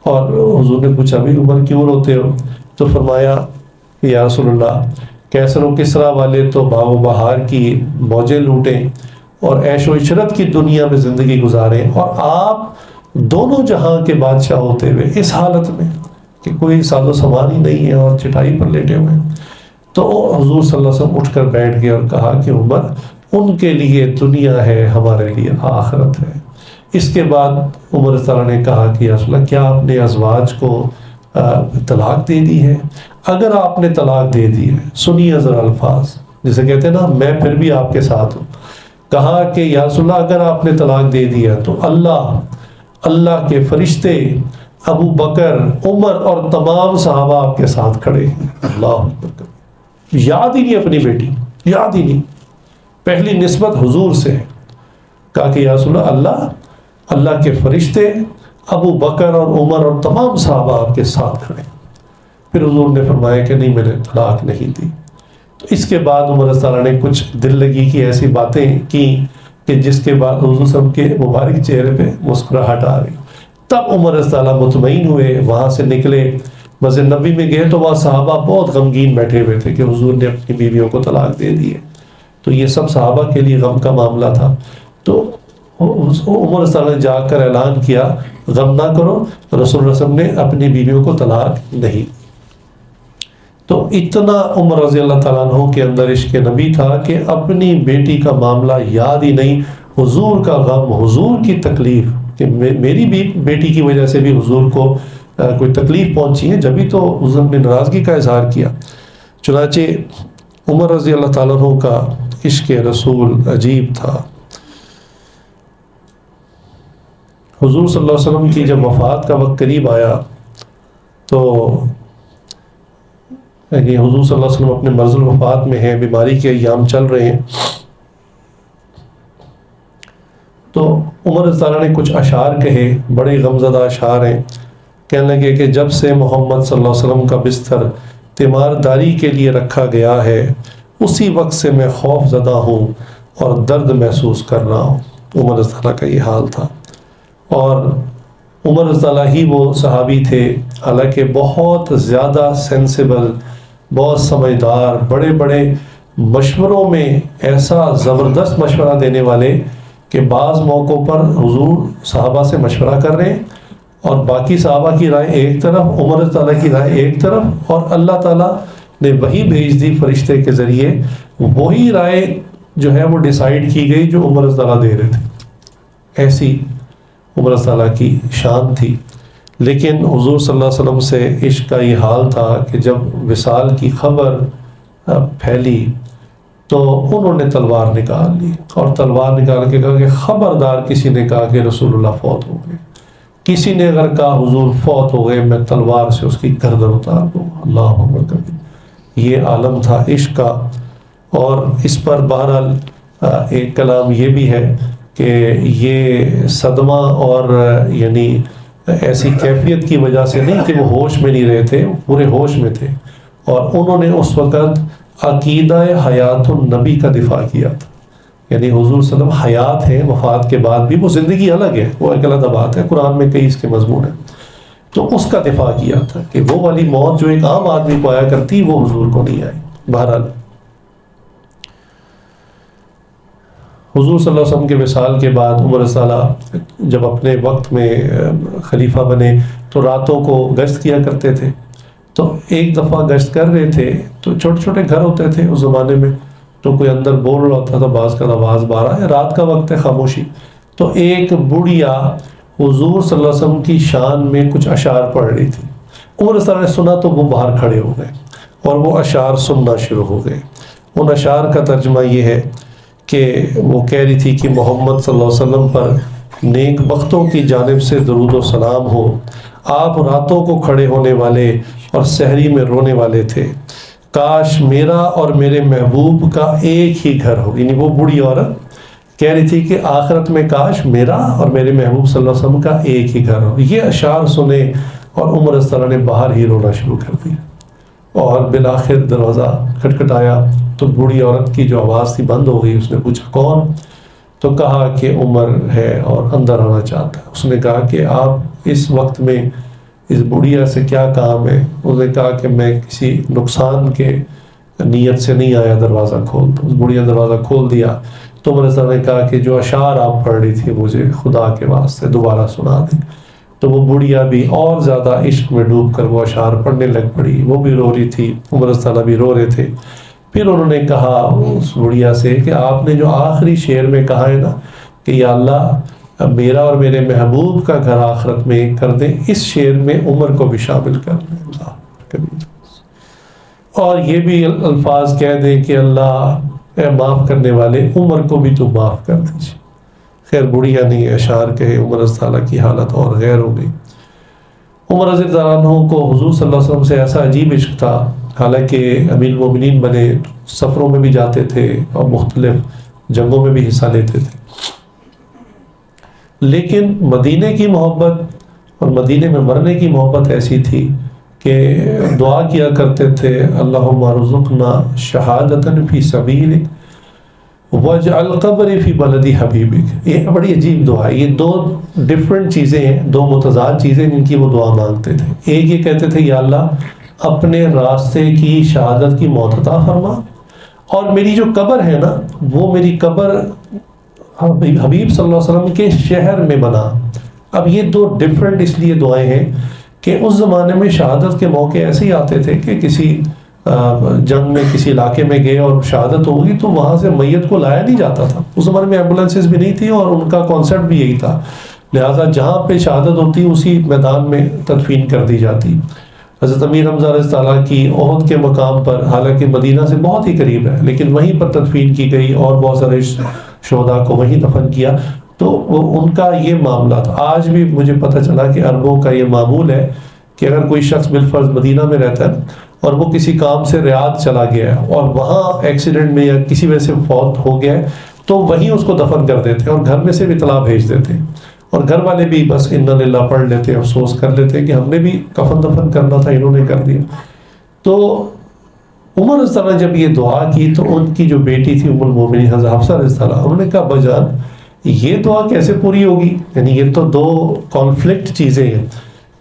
Speaker 1: اور حضور نے پوچھا بھی عمر کیوں روتے ہو؟ تو فرمایا یا رسول اللہ، کیسر و کسرا والے تو باغ و بہار کی موجیں لوٹیں اور عیش و عشرت کی دنیا میں زندگی گزاریں، اور آپ دونوں جہاں کے بادشاہ ہوتے ہوئے اس حالت میں کہ کوئی ساز و سامان ہی نہیں ہے اور چٹائی پر لیٹے ہوئے ہیں۔ تو حضور صلی اللہ علیہ وسلم اٹھ کر بیٹھ گئے اور کہا کہ عمر، ان کے لیے دنیا ہے، ہمارے لیے آخرت ہے۔ اس کے بعد عمر تعالیٰ نے کہا کہ یا رسول اللہ، کیا آپ نے ازواج کو طلاق دے دی ہے؟ اگر آپ نے طلاق دے دی ہے، سنیے ذرا الفاظ، جسے کہتے ہیں نا میں پھر بھی آپ کے ساتھ ہوں۔ کہا کہ یا رسول اللہ، اگر آپ نے طلاق دے دیا تو اللہ کے فرشتے، ابو بکر، عمر اور تمام صحابہ آپ کے ساتھ کھڑے ہیں۔ اللہ اکبر، یاد ہی نہیں اپنی بیٹی، یاد ہی نہیں، پہلی نسبت حضور سے ہے۔ کہا کہ یا رسول اللہ کے فرشتے، ابو بکر اور عمر اور تمام صحابہ آپ کے ساتھ کھڑے۔ پھر حضور نے فرمایا کہ نہیں، میں نے طلاق نہیں دی۔ تو اس کے بعد عمر رضی اللہ عنہ نے کچھ دل لگی کی ایسی باتیں کی کہ جس کے بعد حضور صلی اللہ علیہ وسلم کے مبارک چہرے پہ مسکراہٹ آ گئی۔ تب عمر رضی اللہ عنہ مطمئن ہوئے، وہاں سے نکلے، مسجد نبوی میں گئے تو وہاں صحابہ بہت غمگین بیٹھے ہوئے تھے کہ حضور نے اپنی بیویوں کو طلاق دے دی ہے۔ تو یہ سب صحابہ کے لیے غم کا معاملہ تھا۔ تو عمر صلی اللہ علیہ وسلم نے جا کر اعلان کیا، غم نہ کرو، رسول اللہ صلی اللہ علیہ وسلم نے اپنی بیویوں کو طلاق نہیں دی۔ تو اتنا عمر رضی اللہ تعالیٰ عنہ کے اندر عشق نبی تھا کہ اپنی بیٹی کا معاملہ یاد ہی نہیں، حضور کا غم، حضور کی تکلیف کہ میری بھی بیٹی کی وجہ سے بھی حضور کو کوئی تکلیف پہنچی ہے، جبھی تو حضور نے ناراضگی کا اظہار کیا۔ چنانچہ عمر رضی اللہ تعالیٰ عنہ کا عشق رسول عجیب تھا۔ حضور صلی اللہ علیہ وسلم کی جب وفات کا وقت قریب آیا تو حضور صلی اللہ علیہ وسلم اپنے مرض الوفات میں ہیں، بیماری کے ایام چل رہے ہیں، تو عمر رضی اللہ عنہ نے کچھ اشعار کہے، بڑے غمزدہ اشعار ہیں۔ کہنے لگے کہ جب سے محمد صلی اللہ علیہ وسلم کا بستر تیمارداری کے لیے رکھا گیا ہے، اسی وقت سے میں خوف زدہ ہوں اور درد محسوس کر رہا ہوں۔ عمر رضی اللہ کا یہ حال تھا، اور عمر رضی اللہ ہی وہ صحابی تھے حالانکہ بہت زیادہ سینسیبل، بہت سمجھدار، بڑے بڑے مشوروں میں ایسا زبردست مشورہ دینے والے کہ بعض موقعوں پر حضور صحابہ سے مشورہ کر رہے ہیں اور باقی صحابہ کی رائے ایک طرف، عمر رضی اللہ کی رائے ایک طرف، اور اللہ تعالیٰ نے وہی بھیج دی فرشتے کے ذریعے، وہی رائے جو ہے وہ ڈیسائیڈ کی گئی جو عمر رضی اللہ دے رہے تھے۔ ایسی عمر رضی اللہ کی شان تھی۔ لیکن حضور صلی اللہ علیہ وسلم سے عشق کا یہ حال تھا کہ جب وصال کی خبر پھیلی تو انہوں نے تلوار نکال لی، اور تلوار نکال کے کہا کہ خبردار کسی نے کہا کہ رسول اللہ فوت ہو گئے، کسی نے اگر کہا حضور فوت ہو گئے، میں تلوار سے اس کی گردن اتار دوں گا۔ اللہ اکبر کبیر، یہ عالم تھا عشق کا۔ اور اس پر بہرحال ایک کلام یہ بھی ہے کہ یہ صدمہ اور یعنی ایسی کیفیت کی وجہ سے نہیں کہ وہ ہوش میں نہیں رہے تھے، پورے ہوش میں تھے، اور انہوں نے اس وقت عقیدہ حیات النبی کا دفاع کیا تھا۔ یعنی حضور صلی اللہ علیہ وسلم حیات ہیں، وفات کے بعد بھی وہ زندگی الگ ہے، وہ ایک علیحدہ بات ہے، قرآن میں کئی اس کے مضمون ہیں، تو اس کا دفاع کیا تھا کہ وہ والی موت جو ایک عام آدمی کو آیا کرتی وہ حضور کو نہیں آئی۔ بہرحال حضور صلی اللہ علیہ وسلم کے وصال کے بعد عمر رضی اللہ جب اپنے وقت میں خلیفہ بنے، تو راتوں کو گشت کیا کرتے تھے. تو ایک دفعہ گشت کر رہے تھے تو چھوٹے چھوٹے گھر ہوتے تھے اس زمانے میں, تو کوئی اندر بول رہا ہوتا تھا, بعض کا آواز بارہ ہے, رات کا وقت ہے, خاموشی. تو ایک بڑھیا حضور صلی اللہ علیہ وسلم کی شان میں کچھ اشعار پڑھ رہی تھی. عمر صلی اللہ علیہ وسلم نے سنا تو وہ باہر کھڑے ہو گئے اور وہ اشعار سننا شروع ہو گئے. ان اشعار کا ترجمہ یہ ہے کہ وہ کہہ رہی تھی کہ محمد صلی اللہ علیہ وسلم پر نیک بختوں کی جانب سے درود و سلام ہو. آپ راتوں کو کھڑے ہونے والے اور سحری میں رونے والے تھے. کاش میرا اور میرے محبوب کا ایک ہی گھر ہو. یعنی وہ بوڑھی عورت کہہ رہی تھی کہ آخرت میں کاش میرا اور میرے محبوب صلی اللہ علیہ وسلم کا ایک ہی گھر ہو. یہ اشعار سنے اور عمر رضی اللہ عنہ نے باہر ہی رونا شروع کر دیا, اور بالآخر دروازہ کھٹکھٹایا تو بوڑھی عورت کی جو آواز تھی بند ہو گئی. اس نے پوچھا کون؟ تو کہا کہ عمر ہے اور اندر آنا چاہتا ہے. اس نے کہا کہ آپ اس وقت میں اس بڑھیا سے کیا کام ہے؟ اس نے کہا کہ میں کسی نقصان کے نیت سے نہیں آیا, دروازہ کھول. تو اس بڑھیا دروازہ کھول دیا. تو عمر صاحب نے کہا کہ جو اشعار آپ پڑھ رہی تھی مجھے خدا کے واسطے دوبارہ سنا دیں. تو وہ بڑھیا بھی اور زیادہ عشق میں ڈوب کر وہ اشعار پڑھنے لگ پڑی. وہ بھی رو رہی تھی, عمر صاحب بھی رو رہے تھے. پھر انہوں نے کہا اس بڑھیا سے کہ آپ نے جو آخری شعر میں کہا ہے نا کہ یا اللہ میرا اور میرے محبوب کا گھر آخرت میں کر دیں, اس شعر میں عمر کو بھی شامل کر دیں. اور یہ بھی الفاظ کہہ دیں کہ اللہ اے معاف کرنے والے عمر کو بھی تو معاف کر دیجیے. خیر بڑھیا نہیں اشعار کہے, عمر رضی اللہ عنہ کی حالت اور غیر ہو گئی. عمر رضی اللہ عنہ کو حضور صلی اللہ علیہ وسلم سے ایسا عجیب عشق تھا, حالانکہ امیر المومنین بنے, سفروں میں بھی جاتے تھے اور مختلف جنگوں میں بھی حصہ لیتے تھے, لیکن مدینے کی محبت اور مدینے میں مرنے کی محبت ایسی تھی کہ دعا کیا کرتے تھے اللہم ارزقنا شہادتن فی سبیلک وجعل قبری فی بلدی حبیبک. یہ بڑی عجیب دعا ہے. یہ دو ڈفرنٹ چیزیں ہیں, دو متضاد چیزیں جن کی وہ دعا مانگتے تھے. ایک یہ کہتے تھے یا اللہ اپنے راستے کی شہادت کی موت عطا فرما, اور میری جو قبر ہے نا وہ میری قبر حبیب صلی اللہ علیہ وسلم کے شہر میں بنا. اب یہ دو ڈفرنٹ اس لیے دعائیں ہیں کہ اس زمانے میں شہادت کے موقع ایسے ہی آتے تھے کہ کسی جنگ میں کسی علاقے میں گئے اور شہادت ہوگی تو وہاں سے میت کو لایا نہیں جاتا تھا. اس زمانے میں ایمبولینسز بھی نہیں تھی اور ان کا کانسیپٹ بھی یہی تھا, لہٰذا جہاں پہ شہادت ہوتی اسی میدان میں تدفین کر دی جاتی. حضرت امیر حمزہ رضی اللہ عنہ کی احد کے مقام پر, حالانکہ مدینہ سے بہت ہی قریب ہے, لیکن وہیں پر تدفین کی گئی اور بہت سارے شہداء کو وہیں دفن کیا. تو ان کا یہ معاملہ تھا. آج بھی مجھے پتہ چلا کہ عربوں کا یہ معمول ہے کہ اگر کوئی شخص بالفرض مدینہ میں رہتا ہے اور وہ کسی کام سے ریاض چلا گیا ہے اور وہاں ایکسیڈنٹ میں یا کسی وجہ سے فوت ہو گیا ہے تو وہیں اس کو دفن کر دیتے ہیں اور گھر میں سے بھی اطلاع بھیج دیتے ہیں, اور گھر والے بھی بس انا للہ پڑھ لیتے ہیں, افسوس کر لیتے ہیں کہ ہم نے بھی کفن دفن کرنا تھا, انہوں نے کر دیا. تو عمر رضی اللہ عنہ جب یہ دعا کی تو ان کی جو بیٹی تھی ام المومنین حضرت حفصہ رضی اللہ عنہ, انہوں نے کہا ابا جان یہ دعا کیسے پوری ہوگی؟ یعنی یہ تو دو کانفلکٹ چیزیں ہیں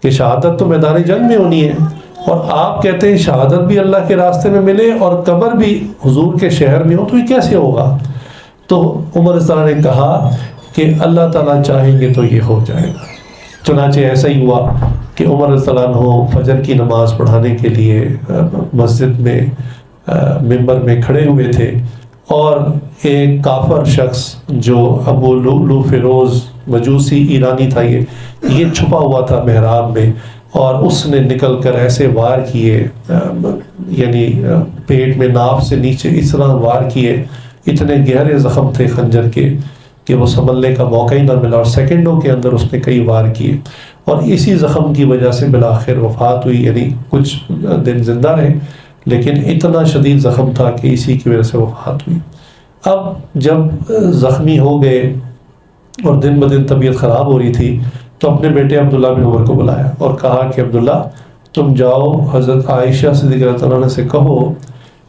Speaker 1: کہ شہادت تو میدان جنگ میں ہونی ہے اور آپ کہتے ہیں شہادت بھی اللہ کے راستے میں ملے اور قبر بھی حضور کے شہر میں ہو, تو یہ کیسے ہوگا؟ تو عمر رضی اللہ عنہ نے کہا کہ اللہ تعالیٰ چاہیں گے تو یہ ہو جائے گا. چنانچہ ایسا ہی ہوا کہ عمر رضی اللہ عنہ فجر کی نماز پڑھانے کے لیے مسجد میں ممبر میں کھڑے ہوئے تھے, اور ایک کافر شخص جو ابو لؤلؤ فیروز مجوسی ایرانی تھا, یہ چھپا ہوا تھا محراب میں, اور اس نے نکل کر ایسے وار کیے, یعنی پیٹ میں ناف سے نیچے اس طرح وار کیے, اتنے گہرے زخم تھے خنجر کے کہ وہ سنبھلنے کا موقع ہی نہ ملا, اور سیکنڈوں کے اندر اس نے کئی وار کیے, اور اسی زخم کی وجہ سے بالآخر وفات ہوئی. یعنی کچھ دن زندہ رہے لیکن اتنا شدید زخم تھا کہ اسی کی وجہ سے وفات ہوئی. اب جب زخمی ہو گئے اور دن بدن طبیعت خراب ہو رہی تھی تو اپنے بیٹے عبداللہ بن عمر کو بلایا اور کہا کہ عبداللہ تم جاؤ حضرت عائشہ صدیقہ رضی اللہ عنہا سے کہو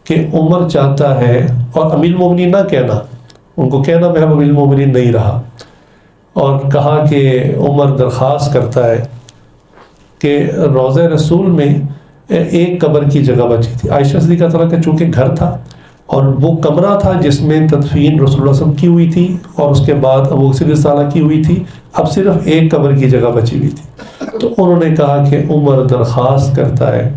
Speaker 1: کہ عمر چاہتا ہے, اور امیر المومنین نہ کہنا, ان کو کہنا میں امیر المومنین نہیں رہا, اور کہا کہ عمر درخواست کرتا ہے کہ روضہ رسول میں ایک قبر کی جگہ بچی تھی. عائشہ صدیقہ رضی اللہ عنہا کا چونکہ گھر تھا اور وہ کمرہ تھا جس میں تدفین رسول اللہ صلی اللہ علیہ وسلم کی ہوئی تھی اور اس کے بعد ابو بکر رضی اللہ عنہ کی ہوئی تھی، اب صرف ایک قبر کی جگہ بچی ہوئی تھی۔ تو انہوں نے کہا کہ عمر درخواست کرتا ہے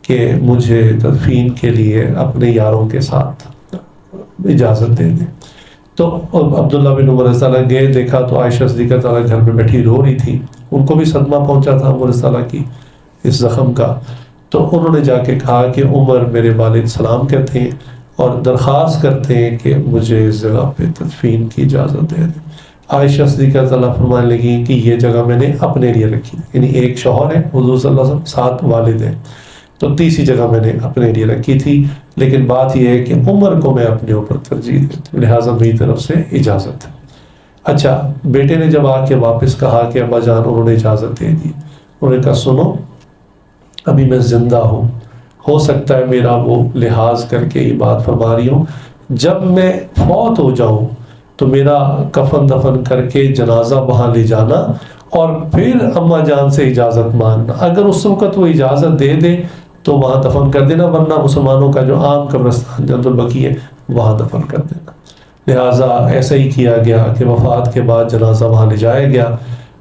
Speaker 1: کہ مجھے تدفین کے لیے اپنے یاروں کے ساتھ اجازت دے دیں۔ تو عبداللہ بن عمر رضی اللہ عنہ گئے، دیکھا تو عائشہ صدیقہ تعالیٰ گھر میں بیٹھی رو رہی تھی، ان کو بھی صدمہ پہنچا تھا عمر رضی اللہ کی اس زخم کا۔ تو انہوں نے جا کے کہا کہ عمر میرے والد سلام کہتے ہیں اور درخواست کرتے ہیں کہ مجھے اس جگہ پہ تدفین کی اجازت دے دیں۔ عائشہ صدیقہ تعالیٰ فرمانے لگی کہ یہ جگہ میں نے اپنے لیے رکھی، یعنی ایک شوہر ہے حضور صلی اللہ علیہ وسلم، 7 والد ہیں، تو تیسری جگہ میں نے اپنے لیے رکھی تھی، لیکن بات یہ ہے کہ عمر کو میں اپنے اوپر ترجیح دیتی ہوں، لہٰذا میری طرف سے اجازت ہے۔ اچھا، بیٹے نے جب آ کے واپس کہا کہ ابا جان، انہوں نے اجازت دے دی، انہوں نے کہا سنو ابھی میں زندہ ہوں، ہو سکتا ہے میرا وہ لحاظ کر کے یہ بات فرما رہی ہوں، جب میں فوت ہو جاؤں تو میرا کفن دفن کر کے جنازہ وہاں لے جانا اور پھر اماں جان سے اجازت مانگنا، اگر اس وقت وہ اجازت دے دے تو وہاں دفن کر دینا، ورنہ مسلمانوں کا جو عام قبرستان جنت البقیع ہے وہاں دفن کر دینا۔ لہٰذا ایسا ہی کیا گیا کہ وفات کے بعد جنازہ وہاں لے جایا گیا۔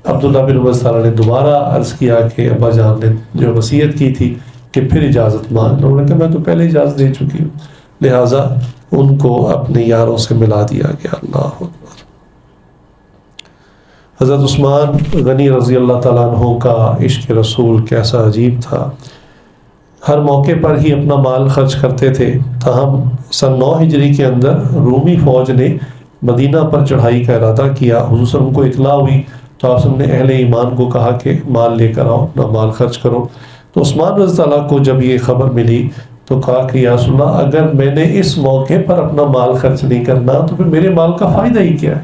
Speaker 1: عبداللہ بن عمر صاحب نے دوبارہ عرض کیا کہ ابا جان نے جو وصیت کی تھی کہ پھر اجازت مانگ لو، انہوں نے کہا میں تو پہلے اجازت دے چکی ہوں، لہٰذا ان کو اپنے یاروں سے ملا دیا گیا۔ اللہ اکبر۔ حضرت عثمان غنی رضی اللہ تعالیٰ عنہ کا عشق رسول کیسا عجیب تھا، ہر موقع پر ہی اپنا مال خرچ کرتے تھے، تاہم سن 9 ہجری کے اندر رومی فوج نے مدینہ پر چڑھائی کا ارادہ کیا، حضور صلی اللہ علیہ وسلم کو اطلاع ہوئی تو آپ نے اہل ایمان کو کہا کہ مال لے کر آؤ، اپنا مال خرچ کرو۔ تو عثمان رضی اللہ کو جب یہ خبر ملی تو کہا کہ یا رسول اللہ، اگر میں نے اس موقع پر اپنا مال خرچ نہیں کرنا تو پھر میرے مال کا فائدہ ہی کیا ہے؟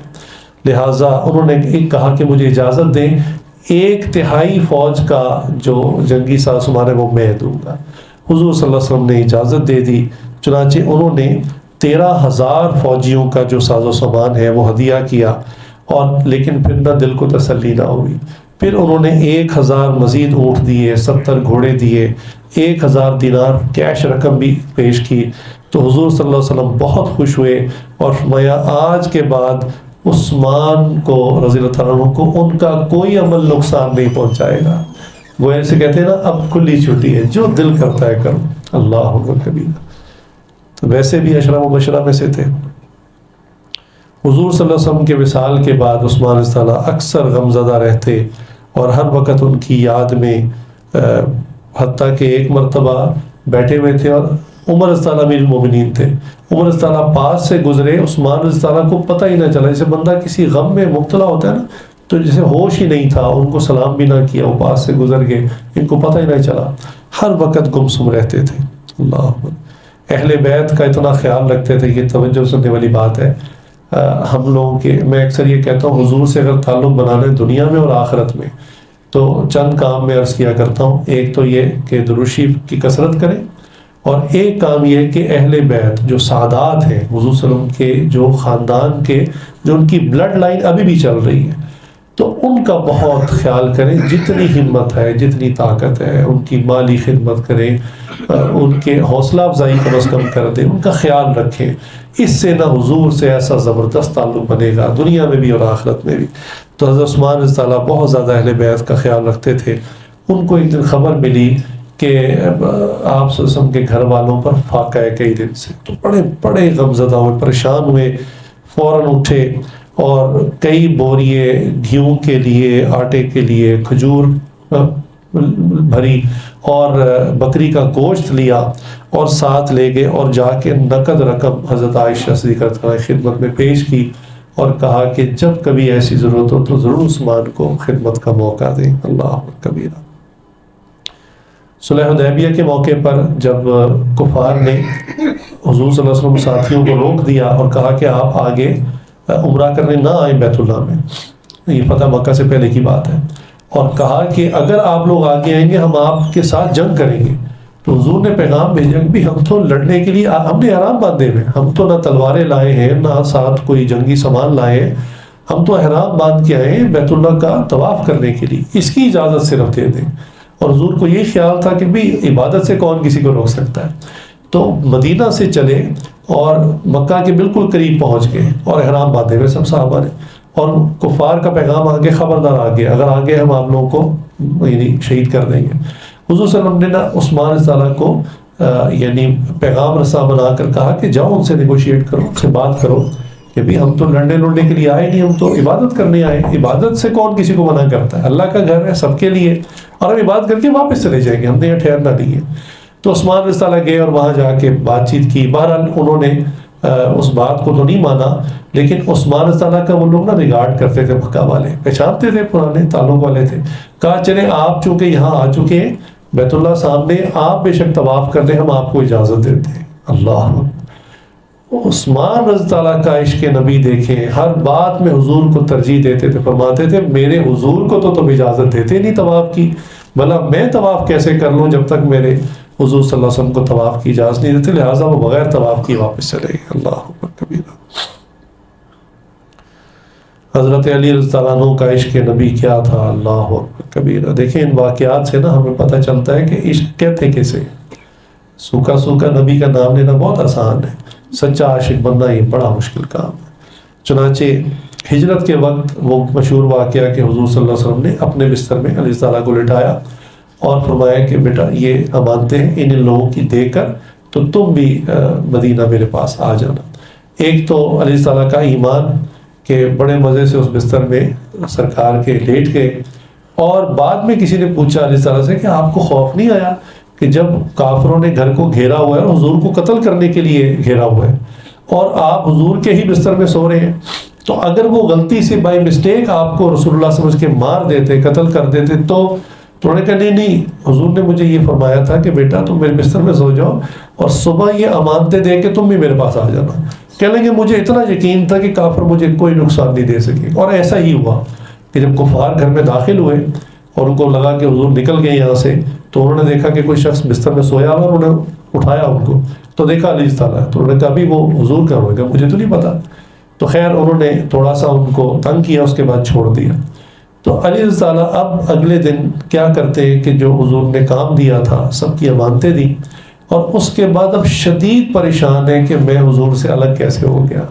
Speaker 1: لہٰذا انہوں نے ایک کہا کہ مجھے اجازت دیں، 1/3 فوج کا جو جنگی ساز سامان ہے وہ میں دوں گا۔ حضور صلی اللہ علیہ وسلم نے اجازت دے دی، چنانچہ انہوں نے 13,000 فوجیوں کا جو ساز و سامان ہے وہ ہدیہ کیا، اور لیکن پھر نہ دل کو تسلی نہ ہوئی، پھر انہوں نے 1000 مزید اونٹ دیے، 70 گھوڑے دیے، 1000 دینار کیش رقم بھی پیش کی۔ تو حضور صلی اللہ علیہ وسلم بہت خوش ہوئے اور فرمایا آج کے بعد عثمان کو رضی اللہ تعالیٰ عنہ کو ان کا کوئی عمل نقصان نہیں پہنچائے گا۔ وہ ایسے کہتے ہیں نا، اب کھلی چھٹی ہے، جو دل کرتا ہے کرو۔ اللہ اکبر کبیرہ۔ تو ویسے بھی عشرہ مبشرہ میں سے تھے۔ حضور صلی اللہ علیہ وسلم کے وصال کے بعد عثمان رضی اللہ عنہ اکثر غمزدہ رہتے اور ہر وقت ان کی یاد میں، حتیٰ کہ ایک مرتبہ بیٹھے ہوئے تھے اور عمر رضی اللہ امیر المومنین تھے، عمر رضی اللہ پاس سے گزرے، عثمان رضی اللہ کو پتہ ہی نہ چلا، جیسے بندہ کسی غم میں مبتلا ہوتا ہے نا، تو جیسے ہوش ہی نہیں تھا، ان کو سلام بھی نہ کیا، وہ پاس سے گزر گئے، ان کو پتہ ہی نہیں چلا، ہر وقت گمسم رہتے تھے۔ اللہ اکبر۔ اہل بیت کا اتنا خیال رکھتے تھے، یہ توجہ سننے والی بات ہے۔ ہم لوگوں کے، میں اکثر یہ کہتا ہوں، حضور سے اگر تعلق بنانا ہے دنیا میں اور آخرت میں تو چند کام میں عرض کیا کرتا ہوں۔ ایک تو یہ کہ درود شریف کی کثرت کریں، اور ایک کام یہ کہ اہل بیت جو سادات ہیں حضور صلی اللہ علیہ وسلم کے، جو خاندان کے، جو ان کی بلڈ لائن ابھی بھی چل رہی ہے، تو ان کا بہت خیال کریں، جتنی ہمت ہے، جتنی طاقت ہے، ان کی مالی خدمت کریں، ان کے حوصلہ افزائی کم از کم کر دیں، ان کا خیال رکھیں۔ اس سے نہ حضور سے ایسا زبردست تعلق بنے گا دنیا میں بھی اور آخرت میں بھی۔ تو حضرت عثمان رضی اللہ بہت زیادہ اہل بیت کا خیال رکھتے تھے۔ ان کو ایک دن خبر ملی کہ آپ صلی اللہ علیہ وسلم کے گھر والوں پر فاقہ ہے کئی دن سے، تو بڑے غمزدہ ہوئے، پریشان ہوئے، فوراً اٹھے اور کئی بوریے گھیوں کے لیے، آٹے کے لیے، کھجور بھری اور بکری کا گوشت لیا اور ساتھ لے گئے، اور جا کے نقد رقم حضرت عائشہ صدیقہ کی خدمت میں پیش کی اور کہا کہ جب کبھی ایسی ضرورت ہو تو ضرور عثمان کو خدمت کا موقع دیں۔ اللہ کبیرہ۔ صلح حدیبیہ کے موقع پر جب کفار نے حضور صلی اللہ علیہ وسلم ساتھیوں کو روک دیا اور کہا کہ آپ آگے عمرہ کرنے نہ آئیں بیت اللہ میں، یہ فتح مکہ سے پہلے کی بات ہے، اور کہا کہ اگر آپ لوگ آگے آئیں گے ہم آپ کے ساتھ جنگ کریں گے، تو حضور نے پیغام بھیجا کہ بھی ہم تو لڑنے کے لیے، ہم نے احرام باندھے ہوئے، ہم تو نہ تلواریں لائے ہیں نہ ساتھ کوئی جنگی سامان لائے ہیں، ہم تو احرام باندھ کے آئے ہیں بیت اللہ کا طواف کرنے کے لیے، اس کی اجازت صرف دے دیں۔ اور حضور کو یہ خیال تھا کہ بھی عبادت سے کون کسی کو روک سکتا ہے، تو مدینہ سے چلے اور مکہ کے بالکل قریب پہنچ گئے اور احرام باندھے ہوئے سب صحابہ نے، اور کفار کا پیغام آگے، خبردار آگے، اگر آگے ہم آپ لوگوں کو یعنی شہید کر دیں گے۔ حضور صلی اللہ علیہ وسلم نے نا عثمان رضی اللہ عنہ کو یعنی پیغام رساں بنا کر کہا کہ جاؤ ان سے نیگوشیٹ کرو، ان سے بات کرو کہ بھی ہم تو لڑنے کے لیے آئے نہیں، ہم تو عبادت کرنے آئے، عبادت سے کون کسی کو منع کرتا ہے، اللہ کا گھر ہے سب کے لیے، اور ہم عبادت کر کے واپس چلے جائیں گے، ہم نے یہ ٹھہرنا نہیں ہے۔ تو عثمان رضی اللہ عنہ گئے اور وہاں جا کے بات چیت کی، بہرحال انہوں نے اس بات کو تو نہیں مانا، لیکن عثمان رضی اللہ عنہ کا وہ لوگ نا ریگارڈ کرتے تھے، مکہ والے پہچانتے تھے، پرانے تعلق والے تھے، کہا چلے آپ چونکہ یہاں آ چکے ہیں بیت اللہ سامنے، آپ بے شک طواف کر لیں، ہم آپ کو اجازت دیتے ہیں۔ اللہ، عثمان رضی اللہ کا عشق نبی دیکھیں، ہر بات میں حضور کو ترجیح دیتے تھے، فرماتے تھے میرے حضور کو تو تم اجازت دیتے نہیں طواف کی، بھلا میں طواف کیسے کر لوں جب تک میرے حضور صلی اللہ علیہ وسلم کو طواف کی اجازت نہیں دیتے، لہٰذا وہ بغیر طواف کی واپس چلے گئے۔ اللہ اکبر کبیرہ۔ حضرت علی رضی اللہ عنہ کا عشق نبی کیا تھا، اللہ اکبر کبیرہ۔ دیکھیں ان واقعات سے نا ہمیں پتہ چلتا ہے کہ عشق کہتے کسے، سوکھا سوکھا نبی کا نام لینا بہت آسان ہے، سچا عاشق بننا یہ بڑا مشکل کام ہے۔ چنانچہ ہجرت کے وقت وہ مشہور واقعہ کہ حضور صلی اللہ علیہ وسلم نے اپنے بستر میں علی تعالیٰ کو لٹایا اور فرمایا کہ بیٹا یہ امانتیں ہیں، ان لوگوں کی دے کر تو تم بھی مدینہ میرے پاس آ جانا۔ ایک تو علی تعالیٰ کا ایمان کہ بڑے مزے سے اس بستر میں سرکار کے لیٹ گئے، اور بعد میں کسی نے پوچھا علی تعالیٰ سے کہ آپ کو خوف نہیں آیا کہ جب کافروں نے گھر کو گھیرا ہوا ہے اور حضور کو قتل کرنے کے لیے گھیرا ہوا ہے اور آپ حضور کے ہی بستر میں سو رہے ہیں، تو اگر وہ غلطی سے بائی مسٹیک آپ کو رسول اللہ سمجھ کے مار دیتے، قتل کر دیتے، تو انہوں نے کہا نہیں حضور نے مجھے یہ فرمایا تھا کہ بیٹا تم میرے بستر میں سو جاؤ اور صبح یہ امانتیں دے کے تم بھی میرے پاس آ جانا۔ کہنے لگے مجھے اتنا یقین تھا کہ کافر مجھے کوئی نقصان نہیں دے سکے، اور ایسا ہی ہوا کہ جب کفار گھر میں داخل ہوئے اور ان کو لگا کہ حضور نکل گئے یہاں سے، تو انہوں نے دیکھا کہ کوئی شخص بستر میں سویا ہوا، انہوں نے اٹھایا ان کو، تو دیکھا علی تعالیٰ، تو انہوں نے کہا بھی وہ حضور کا ہوگا، مجھے تو نہیں پتا۔ تو خیر انہوں نے تھوڑا سا ان کو تنگ کیا، اس کے بعد چھوڑ دیا۔ تو علی تعالیٰ اب اگلے دن کیا کرتے ہیں کہ جو حضور نے کام دیا تھا سب کی امانتیں دی، اور اس کے بعد اب شدید پریشان ہے کہ میں حضور سے الگ کیسے ہو گیا،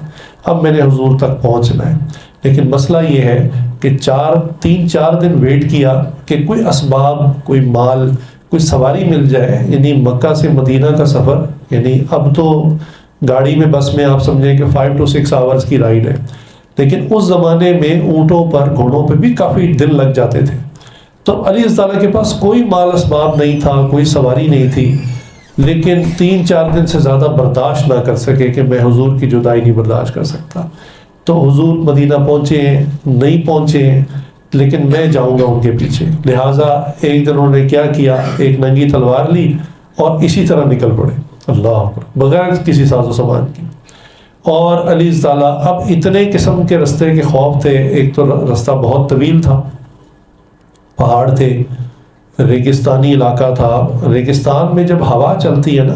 Speaker 1: اب میں نے حضور تک پہنچنا ہے۔ لیکن مسئلہ یہ ہے کہ 3-4 دن ویٹ کیا کہ کوئی اسباب، کوئی مال، کوئی سواری مل جائے، یعنی مکہ سے مدینہ کا سفر، یعنی اب تو گاڑی میں بس میں آپ سمجھیں کہ 5 to 6 آورز کی رائڈ ہے، لیکن اس زمانے میں اونٹوں پر، گھوڑوں پہ بھی کافی دن لگ جاتے تھے۔ تو علی تعالیٰ کے پاس کوئی مال اسباب نہیں تھا، کوئی سواری نہیں تھی، لیکن 3-4 دن سے زیادہ برداشت نہ کر سکے کہ میں حضور کی جدائی نہیں برداشت کر سکتا۔ تو حضور مدینہ پہنچے ہیں، نہیں پہنچے ہیں، لیکن میں جاؤں گا ان کے پیچھے، لہٰذا ایک دن انہوں نے کیا کیا، ایک ننگی تلوار لی اور اسی طرح نکل پڑے، اللہ اکبر، بغیر کسی ساز و سامان کی۔ اور علی تعالیٰ اب اتنے قسم کے رستے کے خوف تھے، ایک تو رستہ بہت طویل تھا، پہاڑ تھے، ریگستانی علاقہ تھا، ریگستان میں جب ہوا چلتی ہے نا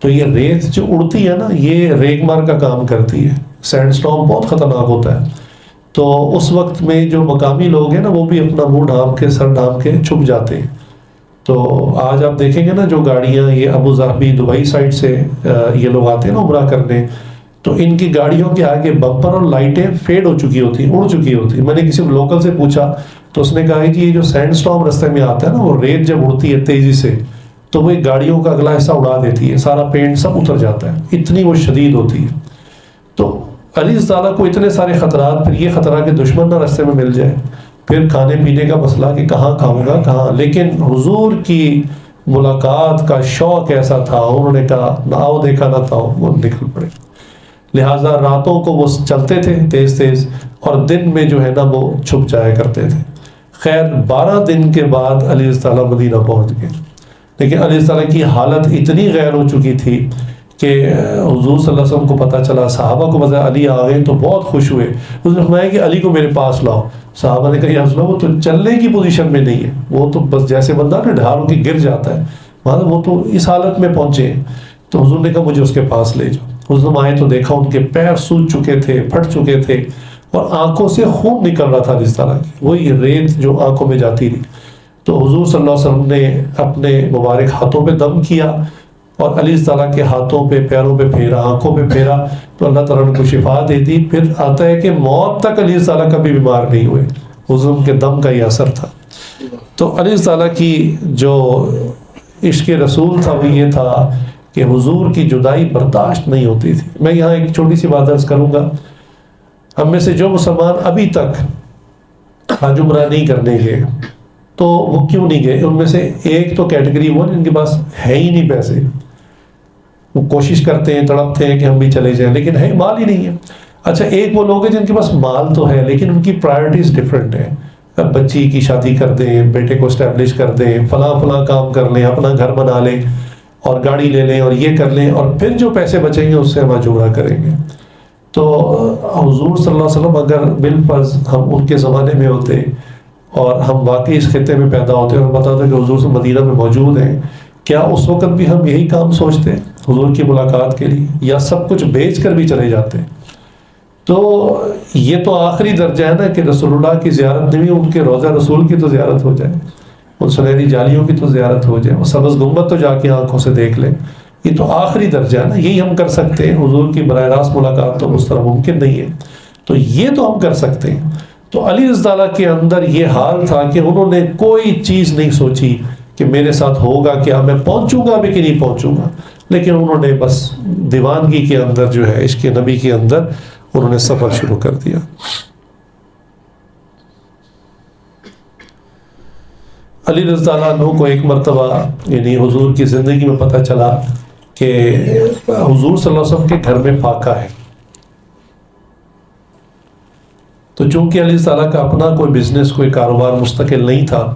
Speaker 1: تو یہ ریت جو اڑتی ہے نا یہ ریگ مار کا کام کرتی ہے، سینڈ سٹارم بہت خطرناک ہوتا ہے۔ تو اس وقت میں جو مقامی لوگ ہیں نا وہ بھی اپنا منہ ڈھانپ کے، سر ڈھانپ کے چھپ جاتے ہیں۔ تو آج آپ دیکھیں گے نا جو گاڑیاں یہ ابو ظہبی دبئی سائڈ سے یہ لوگ آتے ہیں نا عمرہ کرنے، تو ان کی گاڑیوں کے آگے بمپر اور لائٹیں فیڈ ہو چکی ہوتی ہیں، اڑ چکی ہوتی ہیں۔ میں نے کسی لوکل سے پوچھا تو اس نے کہا کہ یہ جو سینڈ سٹارم رستے میں آتا ہے نا، وہ ریت جب اڑتی ہے تیزی سے تو وہ گاڑیوں کا اگلا حصہ اڑا دیتی ہے، سارا پینٹ سب اتر جاتا ہے، اتنی وہ شدید ہوتی ہے۔ تو علی تعالیٰ کو اتنے سارے خطرات، پھر یہ خطرہ کہ دشمن نہ رستے میں مل جائے، پھر کھانے پینے کا مسئلہ کہ کہاں کھاؤں گا کہاں، لیکن حضور کی ملاقات کا شوق ایسا تھا، انہوں نے کہا نہ آؤ دیکھا نہ تھا، وہ نکل پڑے۔ لہٰذا راتوں کو وہ چلتے تھے تیز تیز، اور دن میں جو ہے نا وہ چھپ جایا کرتے تھے۔ خیر 12 دن کے بعد علی تعالیٰ مدینہ پہنچ گئے، لیکن علی تعالیٰ کی حالت اتنی غیر ہو چکی تھی کہ حضور صلی اللہ علیہ وسلم کو پتہ چلا، صحابہ کو پتہ علی آ گئے تو بہت خوش ہوئے، اس نے فرمایا کہ علی کو میرے پاس لاؤ۔ صحابہ نے کہا یا رسول اللہ وہ تو چلنے کی پوزیشن میں نہیں ہے، وہ تو بس جیسے بندہ نا ڈھال ہو کے گر جاتا ہے، مطلب وہ تو اس حالت میں پہنچے ہیں۔ تو حضور نے کہا مجھے اس کے پاس لے جاؤ۔ حضور آئے تو دیکھا ان کے پیر سوج چکے تھے، پھٹ چکے تھے، اور آنکھوں سے خون نکل رہا تھا جس طرح کی، وہی ریت جو آنکھوں میں جاتی تھی۔ تو حضور صلی اللہ علیہ وسلم نے اپنے مبارک ہاتھوں پہ دم کیا، اور علی تعالیٰ کے ہاتھوں پہ پیروں پہ پھیرا، آنکھوں پہ پھیرا تو اللہ تعالیٰ نے کو شفا دے دی. پھر آتا ہے کہ موت تک علی تعالیٰ کبھی بیمار نہیں ہوئے، حضور کے دم کا یہ اثر تھا. تو علی تعالیٰ کی جو عشق رسول تھا وہ یہ تھا کہ حضور کی جدائی برداشت نہیں ہوتی تھی. میں یہاں ایک چھوٹی سی بات عرض کروں گا، ہم میں سے جو مسلمان ابھی تک حج عمرہ نہیں کرنے گئے تو وہ کیوں نہیں گئے؟ ان میں سے ایک تو کیٹیگری وہ جن کے پاس ہے ہی نہیں پیسے، وہ کوشش کرتے ہیں، تڑپتے ہیں کہ ہم بھی چلے جائیں لیکن ہے مال ہی نہیں ہے. اچھا، ایک وہ لوگ ہیں جن کے پاس مال تو ہے لیکن ان کی پرائرٹیز ڈفرینٹ ہیں. بچی کی شادی کر دیں، بیٹے کو اسٹیبلش کر دیں، فلاں کام کر لیں، اپنا گھر بنا لیں اور گاڑی لے لیں اور یہ کر لیں، اور پھر جو پیسے بچیں گے اس سے ہم حج عمرہ کریں گے. تو حضور صلی اللہ علیہ وسلم اگر بالفرض ہم ان کے زمانے میں ہوتے اور ہم واقعی اس خطے میں پیدا ہوتے اور پتا ہوتا کہ حضور سے مدینہ میں موجود ہیں، کیا اس وقت بھی ہم یہی کام سوچتے حضور کی ملاقات کے لیے، یا سب کچھ بیچ کر بھی چلے جاتے؟ تو یہ تو آخری درجہ ہے نا کہ رسول اللہ کی زیارت نہیں، ان کے روضہ رسول کی تو زیارت ہو جائے، ان سنہری جالیوں کی تو زیارت ہو جائے، وہ سبز گنبد تو جا کے آنکھوں سے دیکھ لیں. یہ تو آخری درجہ ہے نا، یہی ہم کر سکتے ہیں. حضور کی براہ راست ملاقات تو اس طرح ممکن نہیں ہے، تو یہ تو ہم کر سکتے ہیں. تو علی رضی اللہ کے اندر یہ حال تھا کہ انہوں نے کوئی چیز نہیں سوچی کہ میرے ساتھ ہوگا کیا، میں پہنچوں گا بھی کہ نہیں پہنچوں گا، لیکن انہوں نے بس دیوانگی کے اندر جو ہے عشق نبی کے اندر انہوں نے سفر شروع کر دیا. علی رضی اللہ عنہ کو ایک مرتبہ یعنی حضور کی زندگی میں پتہ چلا کہ حضور صلی اللہ علیہ وسلم کے گھر میں فاقہ ہے. تو چونکہ علی تعالیٰ کا اپنا کوئی بزنس، کوئی کاروبار مستقل نہیں تھا،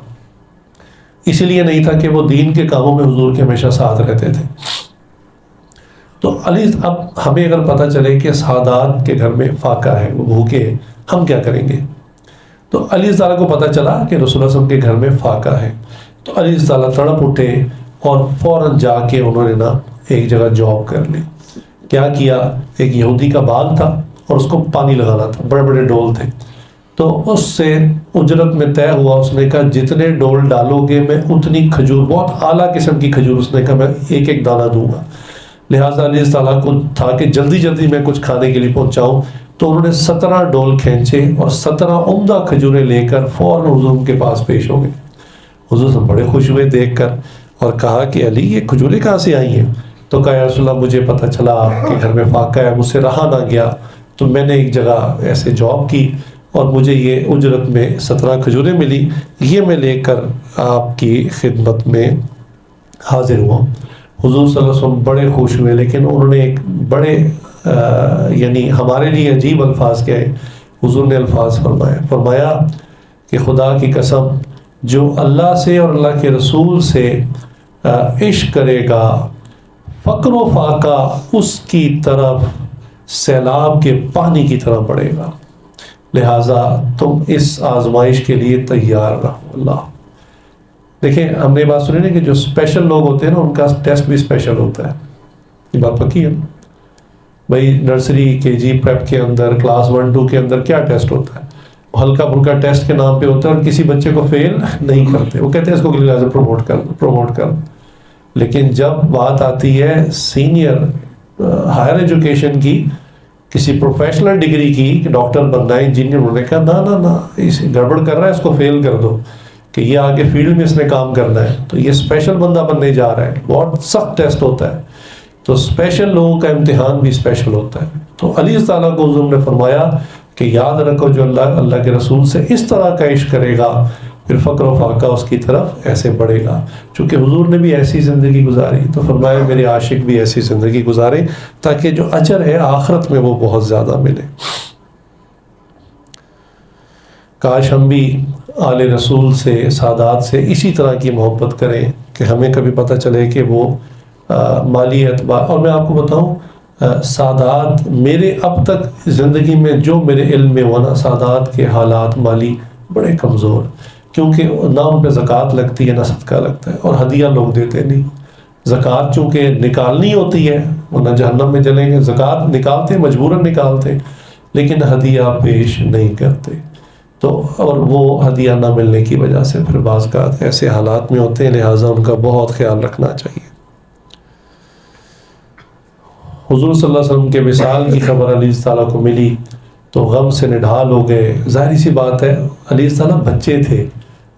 Speaker 1: اس لیے نہیں تھا کہ وہ دین کے کاموں میں حضور کے ہمیشہ ساتھ رہتے تھے. تو علی، اب ہمیں اگر پتہ چلے کہ سعادات کے گھر میں فاقہ ہے، وہ بھوکے، ہم کیا کریں گے؟ تو علی تعالیٰ کو پتہ چلا کہ رسول اللہ صلی اللہ علیہ وسلم کے گھر میں فاقہ ہے. تو علی تعالیٰ تڑپ اٹھے اور فوراً جا کے انہوں نے ایک جگہ جاب کر لی. کیا کیا؟ ایک یہودی کا باغ تھا اور اس کو پانی لگانا تھا، بڑے بڑے ڈول تھے. تو اس سے اجرت میں طے ہوا، اس نے کہا جتنے ڈول ڈالو گے میں اتنی کھجور، بہت اعلیٰ قسم کی کھجور، اس نے کہا میں ایک ایک دانہ دوں گا. لہٰذا علیہ تعالیٰ کو تھا کہ جلدی جلدی میں کچھ کھانے کے لیے پہنچاؤں. تو انہوں نے 17 ڈول کھینچے اور 17 عمدہ کھجوریں لے کر فوراً حضور کے پاس پیش ہو گئے. حضور سے بڑے خوش ہوئے دیکھ کر اور کہا کہ علی یہ کھجوریں کہاں سے آئی ہیں؟ تو کہا یا رسول اللہ مجھے پتہ چلا آپ کے گھر میں فاقہ ہے، مجھ سے رہا نہ گیا، تو میں نے ایک جگہ ایسے جاب کی اور مجھے یہ اجرت میں 17 کھجوریں ملی، یہ میں لے کر آپ کی خدمت میں حاضر ہوا. حضور صلی اللہ علیہ وسلم بڑے خوش ہوئے، لیکن انہوں نے ایک بڑے یعنی ہمارے لیے عجیب الفاظ کہے. حضور نے الفاظ فرمایا کہ خدا کی قسم جو اللہ سے اور اللہ کے رسول سے عشق کرے گا، فقر و فاقہ اس کی طرف سیلاب کے پانی کی طرح بڑھے گا، لہٰذا تم اس آزمائش کے لیے تیار رہو. اللہ دیکھیں، ہم نے بات سنی نا کہ جو اسپیشل لوگ ہوتے ہیں نا ان کا ٹیسٹ بھی اسپیشل ہوتا ہے. یہ بات پکی ہے بھائی. نرسری کے جی پریپ کے اندر، کلاس 1-2 کے اندر کیا ٹیسٹ ہوتا ہے؟ ہلکا پھلکا ٹیسٹ کے نام پہ ہوتا ہے اور کسی بچے کو فیل نہیں کرتے، وہ کہتے ہیں اس کو لہٰذا پروموٹ کر. لیکن جب بات آتی ہے سینئر ہائر ایجوکیشن کی، کسی پروفیشنل ڈگری کی کہ ڈاکٹر بننا ہے، انجینئر، انہوں نے کہا نہ اس گڑبڑ کر رہا ہے، اس کو فیل کر دو کہ یہ آگے فیلڈ میں اس نے کام کرنا ہے، تو یہ اسپیشل بندہ بننے جا رہا ہے. بہت سخت ٹیسٹ ہوتا ہے. تو اسپیشل لوگوں کا امتحان بھی اسپیشل ہوتا ہے. تو علی تعالیٰ کو حضور نے فرمایا کہ یاد رکھو جو اللہ کے رسول سے اس طرح کا عشق کرے گا پھر فقر و فاقہ اس کی طرف ایسے بڑھے گا. چونکہ حضور نے بھی ایسی زندگی گزاری تو فرمایا میرے عاشق بھی ایسی زندگی گزارے تاکہ جو اجر ہے آخرت میں وہ بہت زیادہ ملے. کاش ہم بھی آل رسول سے، سادات سے اسی طرح کی محبت کریں کہ ہمیں کبھی پتہ چلے کہ وہ مالی اعتبار. اور میں آپ کو بتاؤں سادات میرے اب تک زندگی میں جو میرے علم میں ہوا نا، سادات کے حالات مالی بڑے کمزور، کیونکہ نہ ان پہ زکوٰۃ لگتی ہے نہ صدقہ لگتا ہے، اور ہدیہ لوگ دیتے نہیں. زکوٰۃ چونکہ نکالنی ہوتی ہے ورنہ جہنم میں جلیں گے، زکوٰۃ نکالتے مجبوراً نکالتے، لیکن ہدیہ پیش نہیں کرتے. تو اور وہ ہدیہ نہ ملنے کی وجہ سے پھر بعض اوقات ایسے حالات میں ہوتے ہیں، لہٰذا ان کا بہت خیال رکھنا چاہیے. حضور صلی اللہ علیہ وسلم کے وصال کی خبر علی تعالیٰ کو ملی تو غم سے نڈھال ہو گئے. ظاہری سی بات ہے علی تعالیٰ بچے تھے,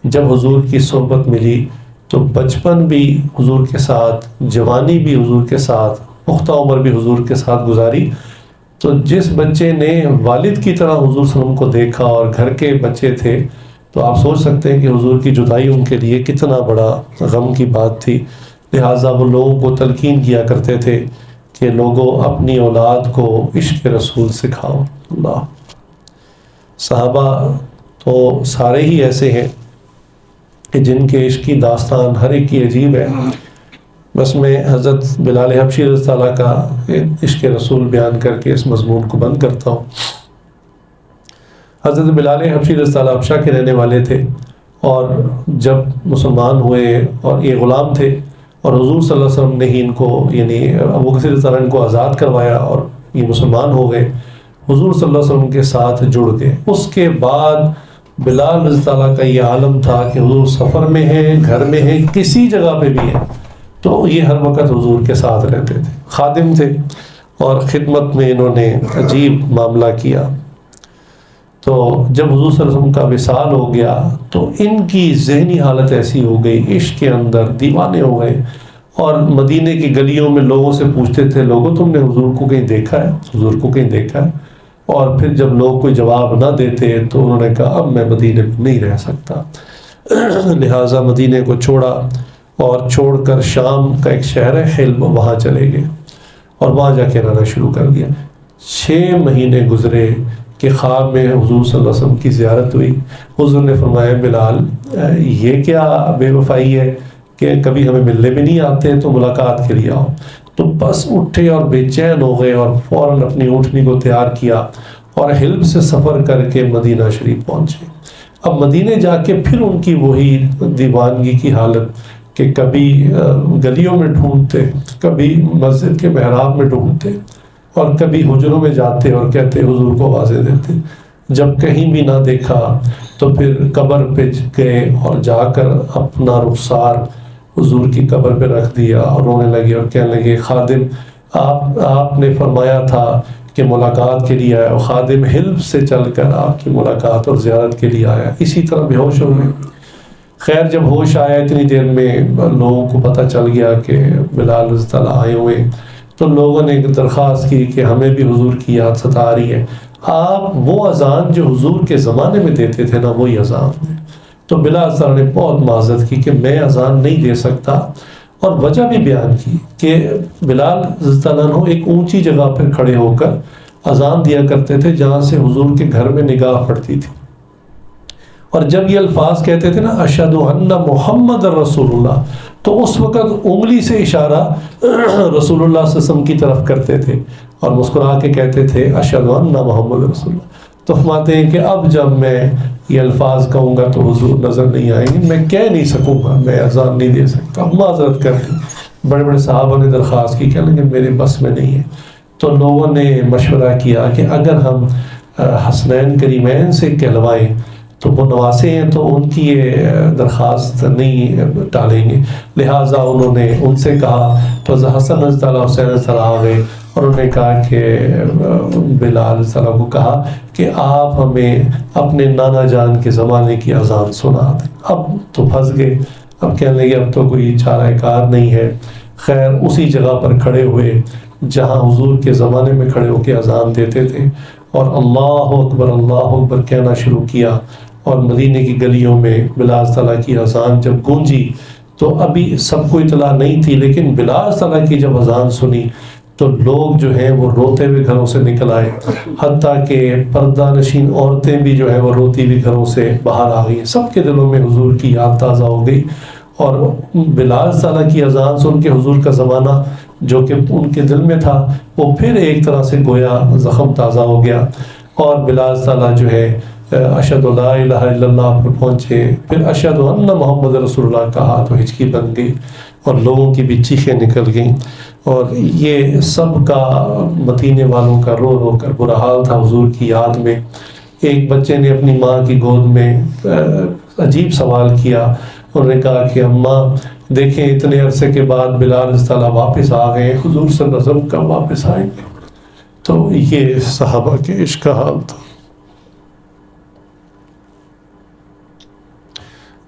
Speaker 1: جب حضور کی صحبت ملی تو بچپن بھی حضور کے ساتھ, جوانی بھی حضور کے ساتھ, پختہ عمر بھی حضور کے ساتھ گزاری. تو جس بچے نے والد کی طرح حضور صلی اللہ علیہ وسلم کو دیکھا اور گھر کے بچے تھے, تو آپ سوچ سکتے ہیں کہ حضور کی جدائی ان کے لیے کتنا بڑا غم کی بات تھی. لہٰذا وہ لوگوں کو تلقین کیا کرتے تھے کہ لوگوں اپنی اولاد کو عشق رسول سکھاؤ. اللہ, صحابہ تو سارے ہی ایسے ہیں کہ جن کے عشق کی داستان ہر ایک کی عجیب ہے. بس میں حضرت بلال حبشی رضی اللہ عنہ کا عشق رسول بیان کر کے اس مضمون کو بند کرتا ہوں. حضرت بلال حبشی رضی اللہ عنہ حبشہ کے رہنے والے تھے, اور جب مسلمان ہوئے اور یہ غلام تھے, اور حضور صلی اللہ علیہ وسلم نے ہی ان کو یعنی ابو بکر رضی اللہ عنہ کو آزاد کروایا اور یہ مسلمان ہو گئے, حضور صلی اللہ علیہ وسلم کے ساتھ جڑ گئے. اس کے بعد بلال رضی اللہ عنہ کا یہ عالم تھا کہ حضور سفر میں ہیں, گھر میں ہیں, کسی جگہ پہ بھی ہیں, تو یہ ہر وقت حضور کے ساتھ رہتے تھے, خادم تھے, اور خدمت میں انہوں نے عجیب معاملہ کیا. تو جب حضور صلی اللہ علیہ وسلم کا وصال ہو گیا تو ان کی ذہنی حالت ایسی ہو گئی, عشق کے اندر دیوانے ہو گئے, اور مدینے کی گلیوں میں لوگوں سے پوچھتے تھے, لوگوں تم نے حضور کو کہیں دیکھا ہے, حضور کو کہیں دیکھا ہے. اور پھر جب لوگ کوئی جواب نہ دیتے تو انہوں نے کہا اب میں مدینے میں نہیں رہ سکتا. لہٰذا مدینے کو چھوڑا اور چھوڑ کر شام کا ایک شہر ہے حلب, وہاں چلے گئے اور وہاں جا کے رہنا شروع کر دیا. 6 مہینے گزرے کہ خواب میں حضور صلی اللہ علیہ وسلم کی زیارت ہوئی. حضور نے فرمایا بلال یہ کیا بے وفائی ہے کہ کبھی ہمیں ملنے بھی نہیں آتے, تو ملاقات کے لیے آؤ. تو بس اٹھے اور بے چین ہو گئے اور فوراً اپنی اونٹنی کو تیار کیا اور حلب سے سفر کر کے مدینہ شریف پہنچے. اب مدینے جا کے پھر ان کی وہی دیوانگی کی حالت کہ کبھی گلیوں میں ڈھونڈتے, کبھی مسجد کے محراب میں ڈھونڈتے, اور کبھی حجروں میں جاتے اور کہتے حضور کو آوازیں دیتے. جب کہیں بھی نہ دیکھا تو پھر قبر پہ گئے اور جا کر اپنا رخسار حضور کی قبر پہ رکھ دیا اور رونے لگے اور کہنے لگے خادم آپ نے فرمایا تھا کہ ملاقات کے لیے آیا, اور خادم حلب سے چل کر آپ کی ملاقات اور زیارت کے لیے آیا. اسی طرح بے ہوش ہو گئے. خیر جب ہوش آیا اتنی دیر میں لوگوں کو پتہ چل گیا کہ بلال رضی اللہ آئے ہوئے, تو لوگوں نے ایک درخواست کی کہ ہمیں بھی حضور کی یاد ستا رہی ہے, آپ وہ اذان جو حضور کے زمانے میں دیتے تھے نا وہی اذان دیں. تو بلال رضی اللہ نے بہت معذرت کی کہ میں اذان نہیں دے سکتا, اور وجہ بھی بیان کی کہ بلال رضی اللہ عنہ ایک اونچی جگہ پر کھڑے ہو کر اذان دیا کرتے تھے جہاں سے حضور کے گھر میں نگاہ پڑتی تھی, اور جب یہ الفاظ کہتے تھے نا اشہد ان محمد رسول اللہ, تو اس وقت انگلی سے اشارہ رسول اللہ صلی اللہ علیہ وسلم کی طرف کرتے تھے اور مسکرا کے کہتے تھے اشہد ان محمد رسول اللہ. تو فرماتے ہیں کہ اب جب میں یہ الفاظ کہوں گا تو حضور نظر نہیں آئیں گے, میں کہہ نہیں سکوں گا, میں اذان نہیں دے سکتا, معذرت کر دی. بڑے بڑے صحابہ نے درخواست کی, کہنے لگے میرے بس میں نہیں ہے. تو لوگوں نے مشورہ کیا کہ اگر ہم حسنین کریمین سے کہلوائیں تو وہ نواسے ہیں تو ان کی یہ درخواست نہیں ٹالیں گے. لہٰذا انہوں نے ان سے کہا, تو حسن رضی اللہ حسین رضی اللہ آ گئے اور انہوں نے کہا کہ بلال رضی اللہ کو کہا کہ آپ ہمیں اپنے نانا جان کے زمانے کی اذان سنا دیں. اب تو پھنس گئے, اب کہنے لگے اب تو کوئی چارہ کار نہیں ہے. خیر اسی جگہ پر کھڑے ہوئے جہاں حضور کے زمانے میں کھڑے ہو کے اذان دیتے تھے, اور اللہ اکبر کہنا شروع کیا. اور مدینے کی گلیوں میں بلال تعالیٰ کی اذان جب گونجی تو ابھی سب کو اطلاع نہیں تھی, لیکن بلال تعالیٰ کی جب اذان سنی تو لوگ جو ہیں وہ روتے ہوئے گھروں سے نکل آئے, حتیٰ کہ پردہ نشین عورتیں بھی جو ہیں وہ روتی ہوئی گھروں سے باہر آ گئی. سب کے دلوں میں حضور کی یاد تازہ ہو گئی, اور بلال تعالیٰ کی اذان سن کے حضور کا زمانہ جو کہ ان کے دل میں تھا وہ پھر ایک طرح سے گویا زخم تازہ ہو گیا. اور بلال تعالیٰ جو ہے اشہد لا الہ الا اللہ پر پہنچے, پھر اشہد ان محمد رسول اللہ کہا تو ہچکی بن گئی اور لوگوں کی بھی چیخیں نکل گئیں. اور یہ سب کا مدینے والوں کا رو رو کر برا حال تھا حضور کی یاد میں. ایک بچے نے اپنی ماں کی گود میں عجیب سوال کیا, انہوں نے کہا کہ اماں دیکھیں اتنے عرصے کے بعد بلال رضی اللہ واپس آ گئے، حضور صلی اللہ علیہ وسلم کب واپس آئیں گے؟ تو یہ صحابہ کے عشق کا حال تھا۔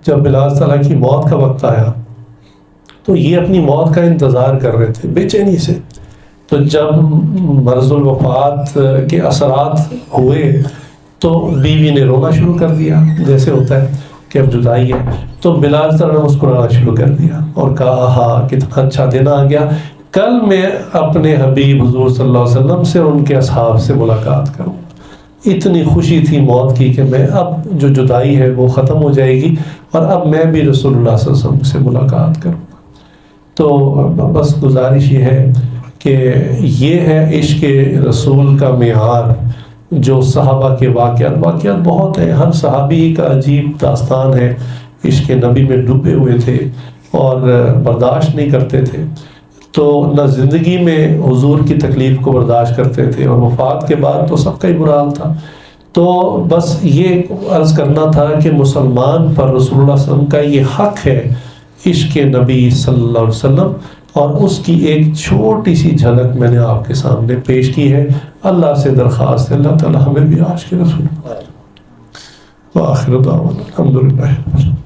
Speaker 1: جب بلال رضی اللہ کی موت کا وقت آیا تو یہ اپنی موت کا انتظار کر رہے تھے بے چینی سے۔ تو جب مرض الوفات کے اثرات ہوئے تو بیوی نے رونا شروع کر دیا، جیسے ہوتا ہے کہ اب جدائی ہے، تو بلال رضی اللہ نے مسکرانا شروع کر دیا اور کہا ہاں کتنا اچھا دن آ گیا، کل میں اپنے حبیب حضور صلی اللہ علیہ وسلم سے اور ان کے اصحاب سے ملاقات کروں۔ اتنی خوشی تھی موت کی کہ میں اب جو جدائی ہے وہ ختم ہو جائے گی اور اب میں بھی رسول اللہ صلی اللہ علیہ وسلم سے ملاقات کروں۔ تو بس گزارش یہ ہے کہ یہ ہے عشق رسول کا معیار، جو صحابہ کے واقعات بہت ہیں، ہر صحابی کا عجیب داستان ہے، عشق نبی میں ڈوبے ہوئے تھے اور برداشت نہیں کرتے تھے، تو نہ زندگی میں حضور کی تکلیف کو برداشت کرتے تھے اور وفات کے بعد تو سب کا ہی برا حال تھا۔ تو بس یہ عرض کرنا تھا کہ مسلمان پر رسول اللہ صلی اللہ علیہ وسلم کا یہ حق ہے، عشق نبی صلی اللہ علیہ وسلم، اور اس کی ایک چھوٹی سی جھلک میں نے آپ کے سامنے پیش کی ہے۔ اللہ سے درخواست ہے اللہ تعالی ہمیں بھی عاشق رسول وآخر دعوانا الحمدللہ۔